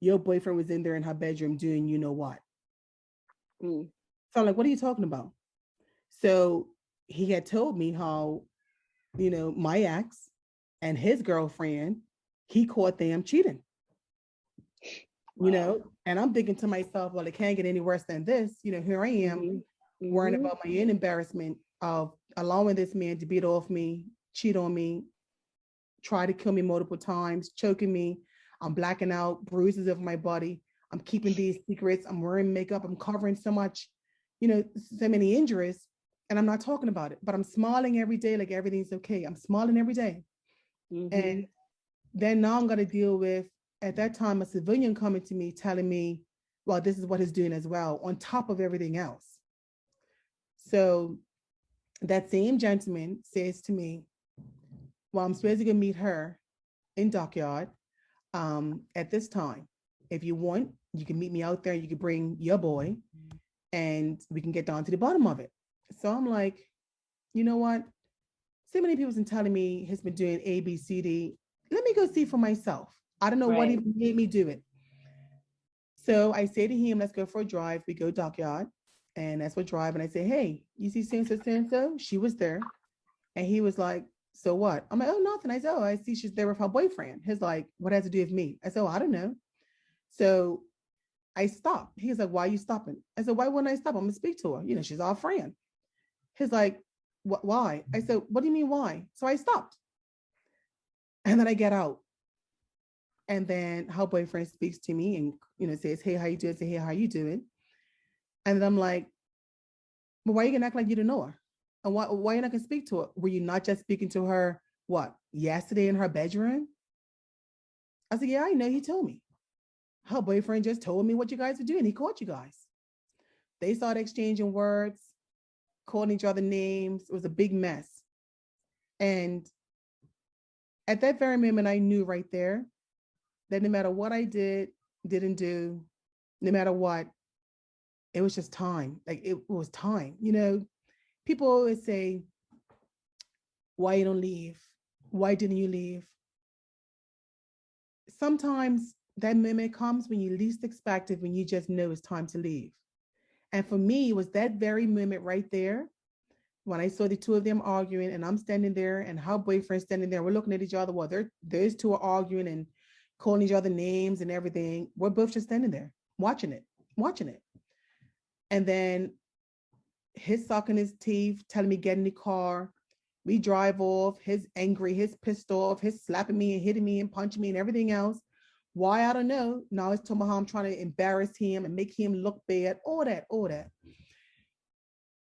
your boyfriend was in there in her bedroom doing you know what. So I'm like, what are you talking about? So he had told me how, my ex and his girlfriend, he caught them cheating. Wow. And I'm thinking to myself, well, it can't get any worse than this. Here I am worrying about my own embarrassment of allowing this man to beat off me, cheat on me, try to kill me multiple times, choking me. I'm blacking out, bruises over my body. I'm keeping these secrets. I'm wearing makeup. I'm covering so much, so many injuries. And I'm not talking about it, but I'm smiling every day like everything's okay. I'm smiling every day. And then now I'm going to deal with, at that time, a civilian coming to me telling me, well, this is what he's doing as well, on top of everything else. So that same gentleman says to me, well, I'm supposed to go meet her in Dockyard at this time. If you want, you can meet me out there. You can bring your boy and we can get down to the bottom of it. So I'm like, you know what? So many people have been telling me he's been doing A, B, C, D. Let me go see for myself. I don't know what even made me do it. So I say to him, let's go for a drive. We go Dockyard and that's what drive. And I say, hey, you see so-and-so? She was there. And he was like, so what? I'm like, oh, nothing. I said, oh, I see she's there with her boyfriend. He's like, what has to do with me? I said, oh, I don't know. So I stopped. He's like, why are you stopping? I said, why wouldn't I stop? I'm gonna speak to her. She's our friend. He's like, what, why? I said, what do you mean why? So I stopped. And then I get out. And then her boyfriend speaks to me and, says, hey, how you doing? I say, hey, how you doing? And then I'm like, but why are you gonna act like you don't know her? And why are you not gonna speak to her? Were you not just speaking to her, what, yesterday in her bedroom? I said, yeah, I know, he told me. Her boyfriend just told me what you guys were doing. He caught you guys. They started exchanging words, calling each other names. It was a big mess. And at that very moment, I knew right there that no matter what I didn't do, no matter what, it was just time. Like it was time. People always say, why you don't leave? Why didn't you leave? Sometimes that moment comes when you least expect it, when you just know it's time to leave. And for me, it was that very moment right there when I saw the two of them arguing and I'm standing there and her boyfriend standing there. We're looking at each other while those two are arguing and calling each other names and everything. We're both just standing there watching it. And then his sucking his teeth, telling me get in the car. We drive off. His angry, his pissed off, his slapping me and hitting me and punching me and everything else. Why? I don't know. Now it's talking about how I'm trying to embarrass him and make him look bad. All that.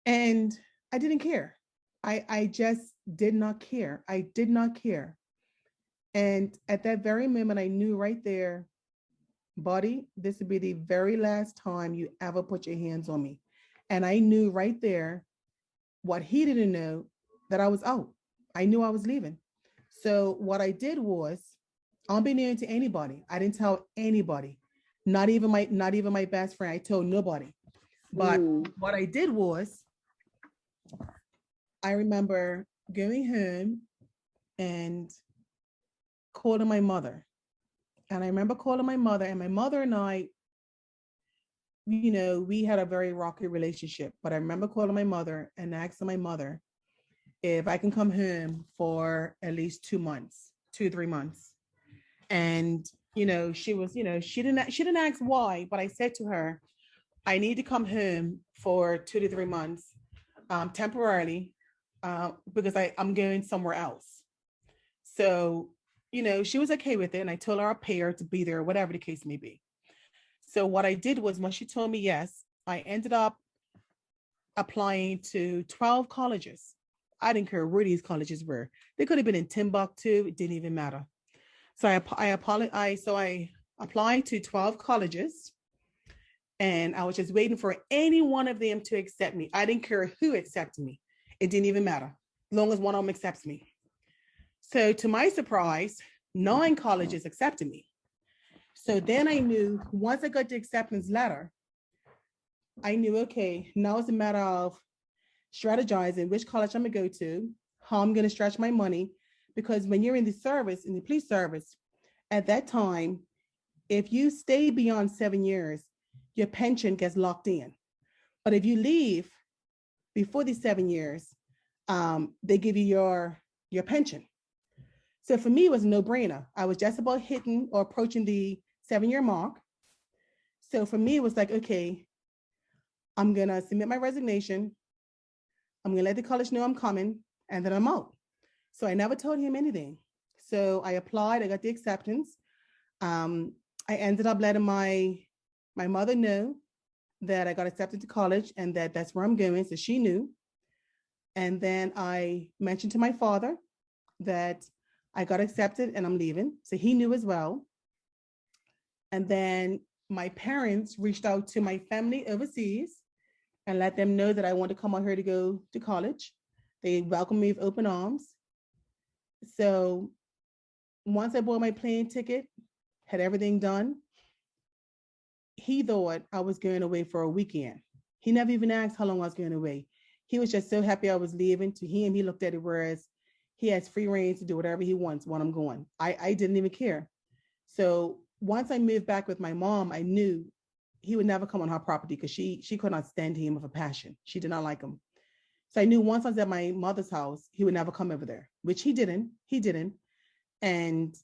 And I didn't care. I just did not care. I did not care. And at that very moment, I knew right there, buddy, this would be the very last time you ever put your hands on me. And I knew right there what he didn't know, that I was out. I knew I was leaving. So what I did was, unbeknown to anybody, I didn't tell anybody, not even my best friend. I told nobody. But what I did was, I remember going home and calling my mother. And I remember calling my mother, and my mother and I, we had a very rocky relationship. But I remember calling my mother and asking my mother if I can come home for at least 2 months, 3 months. And, she was, she didn't ask why, but I said to her, I need to come home for 2 to 3 months temporarily because I'm going somewhere else. So, she was okay with it. And I told her I'll pay her to be there, whatever the case may be. So what I did was, when she told me yes, I ended up applying to 12 colleges. I didn't care where these colleges were. They could have been in Timbuktu. It didn't even matter. So I applied to 12 colleges. And I was just waiting for any one of them to accept me. I didn't care who accepted me. It didn't even matter, as long as one of them accepts me. So to my surprise, 9 colleges accepted me. So then I knew, once I got the acceptance letter, I knew, okay, now it's a matter of strategizing which college I'm gonna go to, how I'm gonna stretch my money. Because when you're in the service, in the police service, at that time, if you stay beyond 7 years, your pension gets locked in. But if you leave before the 7 years, they give you your pension. So for me, it was a no-brainer. I was just about hitting or approaching the 7-year mark. So for me, it was like, okay, I'm gonna submit my resignation. I'm gonna let the college know I'm coming, and then I'm out. So I never told him anything. So I applied, I got the acceptance. I ended up letting my mother know that I got accepted to college and that that's where I'm going. So she knew. And then I mentioned to my father that I got accepted and I'm leaving. So he knew as well. And then my parents reached out to my family overseas and let them know that I want to come out here to go to college. They welcomed me with open arms. So once I bought my plane ticket, had everything done, he thought I was going away for a weekend. He never even asked how long I was going away. He was just so happy I was leaving. To him, he looked at it whereas he has free reign to do whatever he wants when I'm going. I didn't even care. So once I moved back with my mom, I knew he would never come on her property because she could not stand him with a passion. She did not like him. So I knew once I was at my mother's house, he would never come over there, which he didn't. And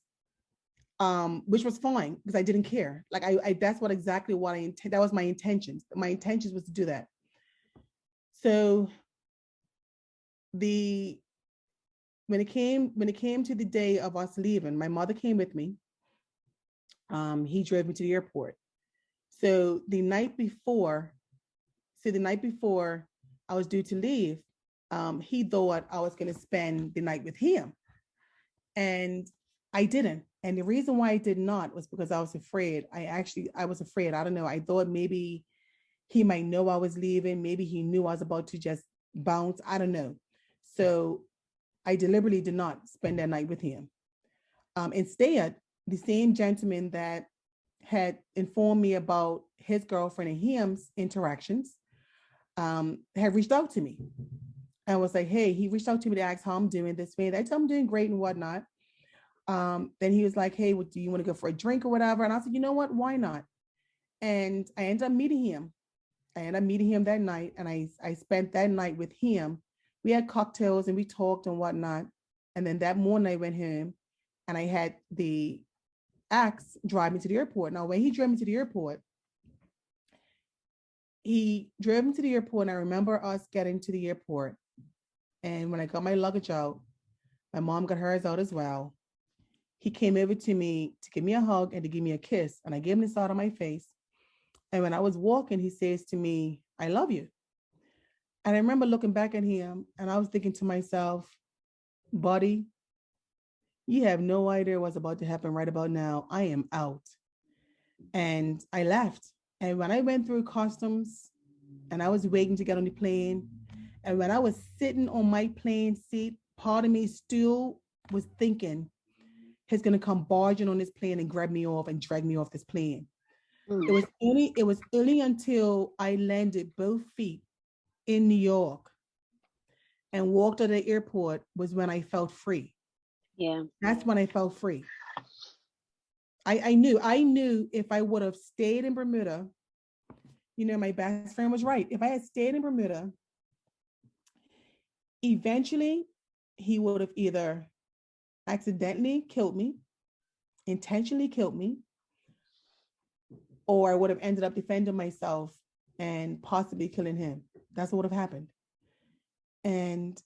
which was fine because I didn't care. Like I that's what exactly what I intend. That was my intentions. My intentions was to do that. So when it came to the day of us leaving, my mother came with me. He drove me to the airport. So the night before I was due to leave, he thought I was going to spend the night with him, and I didn't. And the reason why I did not was because I was afraid. I was afraid. I don't know. I thought maybe he might know I was leaving. Maybe he knew I was about to just bounce. I don't know. So I deliberately did not spend that night with him. Instead, the same gentleman that had informed me about his girlfriend and him's interactions had reached out to me. I was like, hey, he reached out to me to ask how I'm doing this way. I told him I'm doing great and whatnot. Then he was like, hey, well, do you want to go for a drink or whatever? And I said, you know what? Why not? And I ended up meeting him. That night, and I spent that night with him. We had cocktails and we talked and whatnot. And then that morning I went home and I had the ex drive me to the airport. Now, when he drove me to the airport, and I remember us getting to the airport. And when I got my luggage out, my mom got hers out as well. He came over to me to give me a hug and to give me a kiss. And I gave him the side of my face. And when I was walking, he says to me, I love you. And I remember looking back at him and I was thinking to myself, buddy, you have no idea what's about to happen right about now. I am out. And I left. And when I went through customs and I was waiting to get on the plane, and when I was sitting on my plane seat, part of me still was thinking, he's going to come barging on this plane and grab me off and drag me off this plane. It was only until I landed both feet in New York and walked to the airport was when I felt free. Yeah. That's when I felt free. I knew if I would have stayed in Bermuda, my best friend was right. If I had stayed in Bermuda, eventually he would have either accidentally killed me, intentionally killed me, or I would have ended up defending myself and possibly killing him. That's what would have happened. And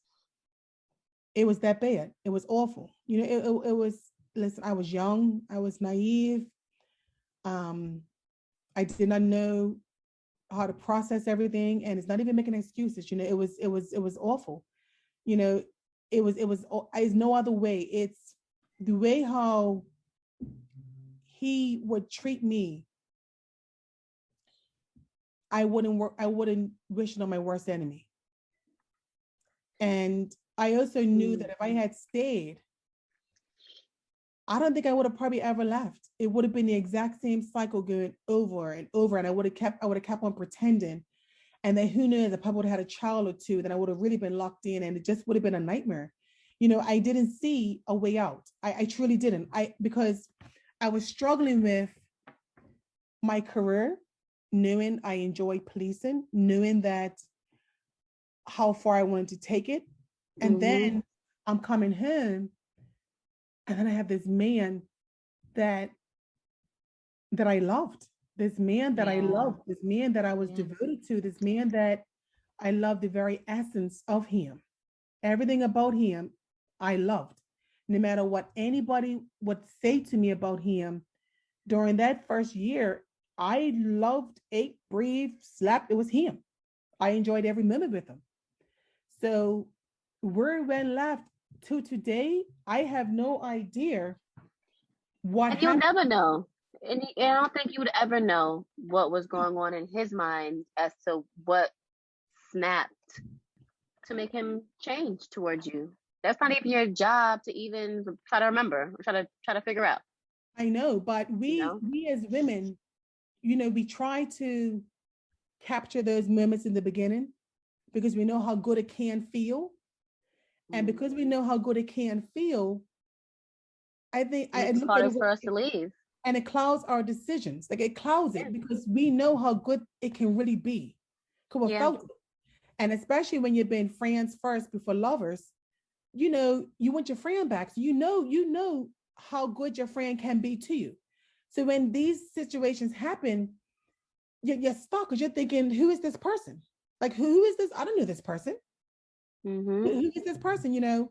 it was that bad. It was awful. It was, listen, I was young. I was naive. I did not know how to process everything. And it's not even making excuses. It was awful. It's no other way. It's the way how he would treat me I wouldn't wish it on my worst enemy. And I also knew that if I had stayed, I don't think I would have probably ever left. It would have been the exact same cycle going over and over. And I would have kept on pretending. And then who knows, if I would have had a child or two, then I would have really been locked in and it just would have been a nightmare. I didn't see a way out. I truly didn't. Because I was struggling with my career, knowing I enjoy policing, knowing that how far I wanted to take it. And then I'm coming home and then I have this man that I loved, this man that I loved, this man that I was devoted to, this man that I loved the very essence of him. Everything about him, I loved. No matter what anybody would say to me about him during that first year, I loved, ate, breathed, slept. It was him. I enjoyed every minute with him. So where it went left to today, I have no idea what and you'll never know. And I don't think you would ever know what was going on in his mind as to what snapped to make him change towards you. That's not even your job to even try to remember or try to figure out. I know, but we as women, we try to capture those moments in the beginning because we know how good it can feel. And because we know how good it can feel, I think it's harder for us to leave. And it clouds our decisions. Like it clouds it because we know how good it can really be. Because we felt it. And especially when you've been friends first before lovers, you want your friend back. So you know how good your friend can be to you. So when these situations happen, you're stuck because you're thinking, who is this person? Like, who is this? I don't know this person. Who is this person,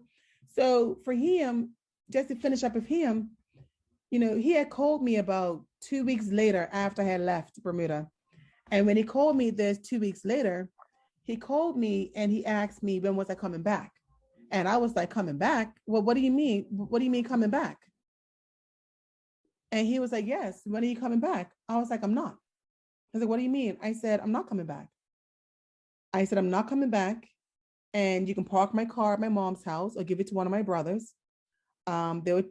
So for him, just to finish up with him, he had called me about 2 weeks later after I had left Bermuda. And when he called me this 2 weeks later, he called me and he asked me, when was I coming back? And I was like, coming back? Well, what do you mean? What do you mean coming back? And he was like, yes, when are you coming back? I was like, I'm not. I was like, what do you mean? I said, I'm not coming back. I said, I'm not coming back. And you can park my car at my mom's house or give it to one of my brothers. They'll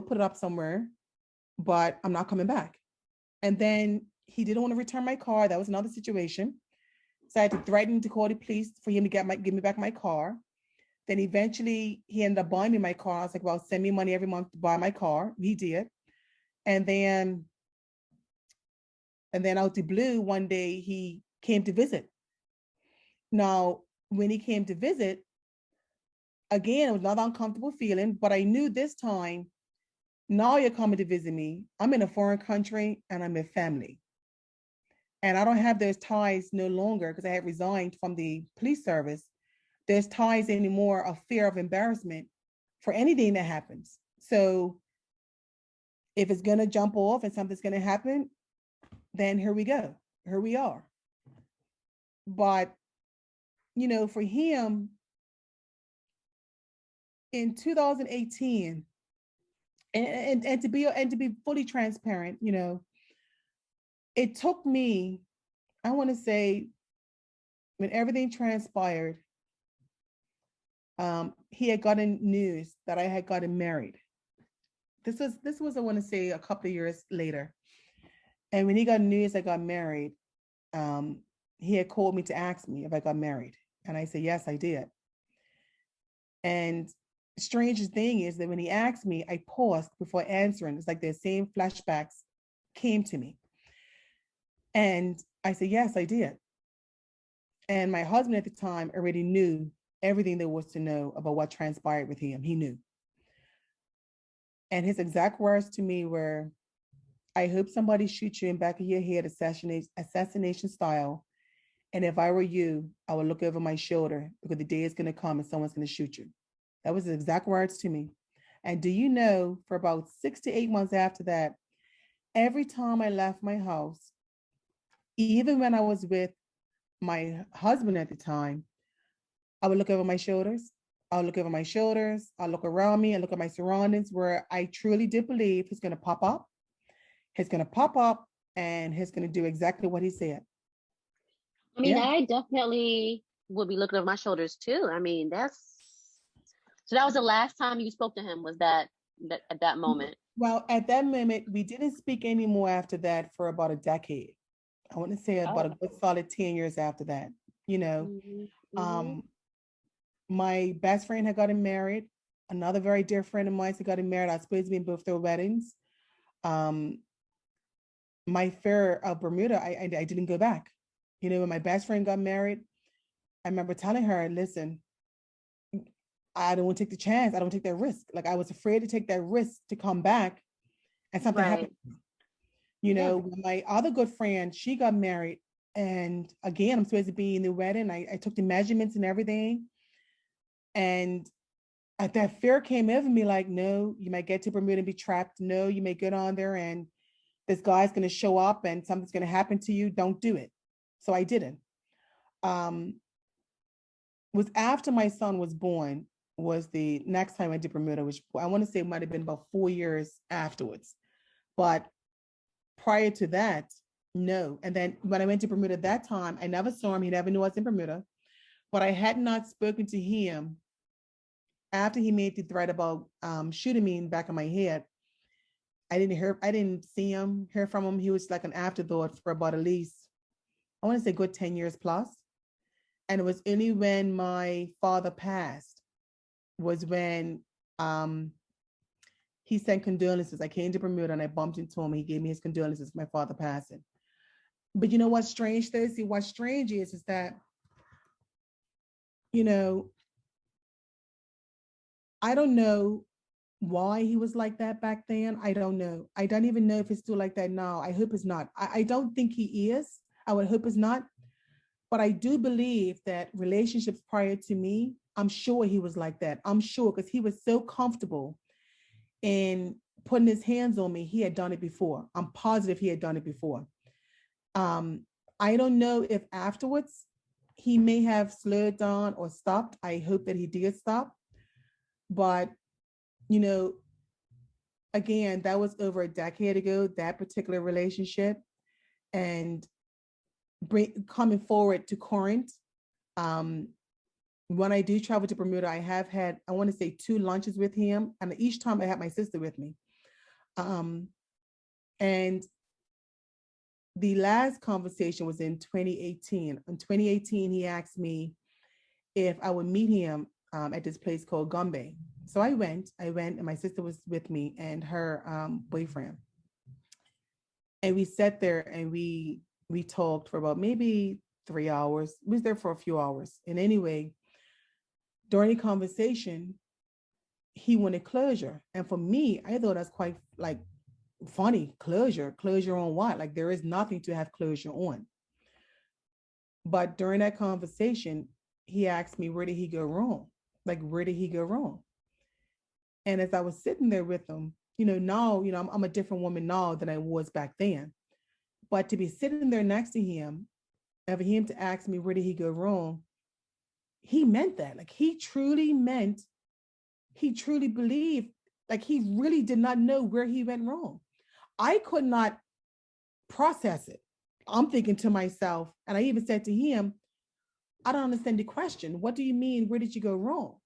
put it up somewhere, but I'm not coming back. And then he didn't want to return my car. That was another situation. So I had to threaten to call the police for him to give me back my car. Then eventually he ended up buying me my car. I was like, well, send me money every month to buy my car. He did. And then out the blue, one day he came to visit. Now, when he came to visit, again, it was another uncomfortable feeling, but I knew this time, now you're coming to visit me. I'm in a foreign country and I'm with family. And I don't have those ties no longer because I had resigned from the police service. There's ties anymore of fear of embarrassment for anything that happens. So if it's going to jump off and something's going to happen, then here we go. Here we are. But, for him, in 2018, and to be fully transparent, it took me, I want to say, when everything transpired, he had gotten news that I had gotten married. This was I want to say a couple of years later. And when he got news I got married, he had called me to ask me if I got married. And I said, yes, I did. And the strangest thing is that when he asked me, I paused before answering. It's like the same flashbacks came to me. And I said, yes, I did. And my husband at the time already knew everything there was to know about what transpired with him. He knew. And his exact words to me were, I hope somebody shoots you in back of your head, assassination style. And if I were you, I would look over my shoulder because the day is going to come and someone's going to shoot you. That was his exact words to me. And do you know, for about 6 to 8 months after that, every time I left my house, even when I was with my husband at the time, I would look over my shoulders. I'll look over my shoulders. I'll look around me and look at my surroundings where I truly did believe he's going to pop up. He's going to pop up and he's going to do exactly what he said. I mean, Yeah. I definitely would be looking over my shoulders too. I mean, so that was the last time you spoke to him, was that at that moment? Well, at that moment, we didn't speak anymore after that for about a decade. I want to say about a Oh. good solid 10 years after that. You know, Mhm. Mhm. um, my best friend had gotten married. Another very dear friend of mine had gotten married. I was supposed to be in both their weddings. Um, my fear of Bermuda, I didn't go back. You know, when my best friend got married, I remember telling her, listen, I don't want to take the chance. I don't take that risk. Like I was afraid to take that risk to come back and something happened. Right. You Yeah. know, my other good friend, she got married. And again, I'm supposed to be in the wedding. I took the measurements and everything. And that fear came over me like, no, you might get to Bermuda and be trapped. No, you may get on there and this guy's going to show up and something's going to happen to you. Don't do it. So I didn't. Um, was after my son was born was the next time I did Bermuda, which I want to say might have been about 4 years afterwards. But prior to that, no. And then when I went to Bermuda that time, I never saw him. He never knew I was in Bermuda. But I had not spoken to him after he made the threat about shooting me in the back of my head. I didn't see him, hear from him. He was like an afterthought for about at least, I want to say good 10 years plus. And it was only when my father passed was when he sent condolences. I came to Bermuda and I bumped into him. He gave me his condolences for my father passing. But you know what's strange, Stacey? What's strange is that, you know, I don't know why he was like that back then. I don't know. I don't even know if it's still like that now. I hope it's not. I don't think he is. I would hope it's not. But I do believe that relationships prior to me, I'm sure he was like that. I'm sure because he was so comfortable in putting his hands on me. He had done it before. I'm positive he had done it before. Um, I don't know if afterwards he may have slowed down or stopped. I hope that he did stop. But, you know, again, that was over a decade ago, that particular relationship. And coming forward to Corinth, um, when I do travel to Bermuda, I have had, I want to say, 2 lunches with him. And each time I had my sister with me. Um, and the last conversation was in 2018. In 2018, he asked me if I would meet him at this place called Gombe. So I went, and my sister was with me and her boyfriend. And we sat there and we talked for about maybe 3 hours. We was there for a few hours. And anyway, during the conversation, he wanted closure. And for me, I thought that's quite like funny. Closure. Closure on what? Like there is nothing to have closure on. But during that conversation, he asked me, where did he go wrong? Like, where did he go wrong? And as I was sitting there with him, now, I'm a different woman now than I was back then. But to be sitting there next to him, and for him to ask me, where did he go wrong? He meant that. Like, he truly believed, like, he really did not know where he went wrong. I could not process it. I'm thinking to myself, and I even said to him, I don't understand the question. What do you mean? Where did you go wrong?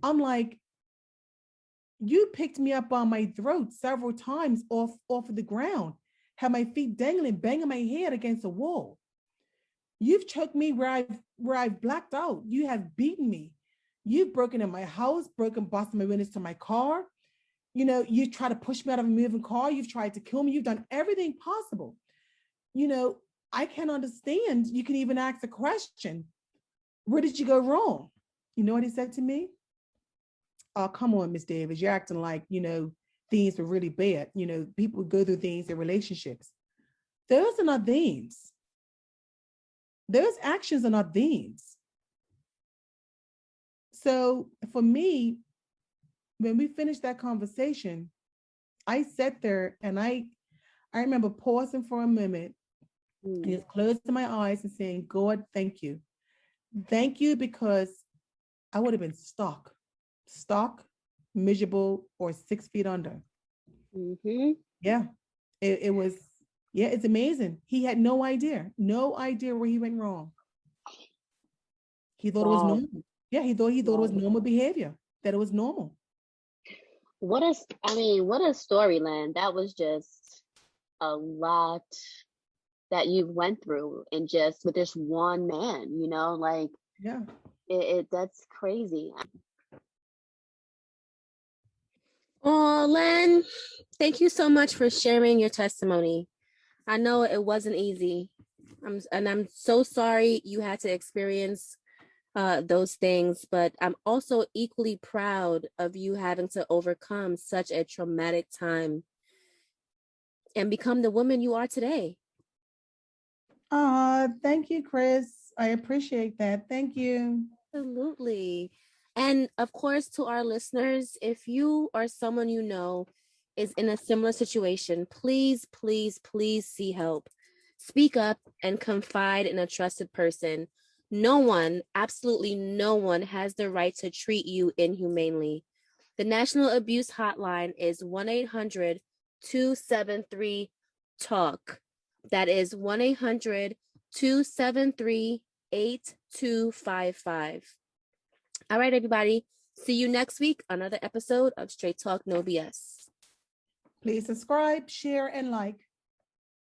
I'm like, you picked me up on my throat several times off of the ground, had my feet dangling, banging my head against a wall. You've choked me where I've blacked out. You have beaten me. You've broken in my house, busted my windows to my car. You try to push me out of a moving car. You've tried to kill me. You've done everything possible. You know, I can't understand. You can even ask a question. Where did you go wrong? You know what he said to me? Oh, come on, Miss Davis. You're acting like, things were really bad. People go through things in relationships. Those are not things. Those actions are not things. So for me, when we finished that conversation, I sat there and I remember pausing for a moment and just closing my eyes and saying, God, thank you. Thank you, because I would have been stuck, miserable, or 6 feet under. Mm-hmm. Yeah, it was. Yeah, it's amazing. He had no idea where he went wrong. He thought it was Wow. normal. Yeah, he thought it was Wow. normal behavior, that it was normal. What a story, Lynn. That was just a lot that you went through and just with this one man, like Yeah. that's crazy. Oh, Len, thank you so much for sharing your testimony. I know it wasn't easy. I'm so sorry you had to experience those things, but I'm also equally proud of you having to overcome such a traumatic time and become the woman you are today. Thank you, Chris. I appreciate that. Thank you. Absolutely. And of course, to our listeners, if you or someone you know is in a similar situation, please, please, please see help. Speak up and confide in a trusted person. No one, absolutely no one, has the right to treat you inhumanely. The National Abuse Hotline is 1-800-273-TALK. That is 1-800-273-8255. All right, everybody. See you next week. Another episode of Straight Talk No BS. Please subscribe, share, and like.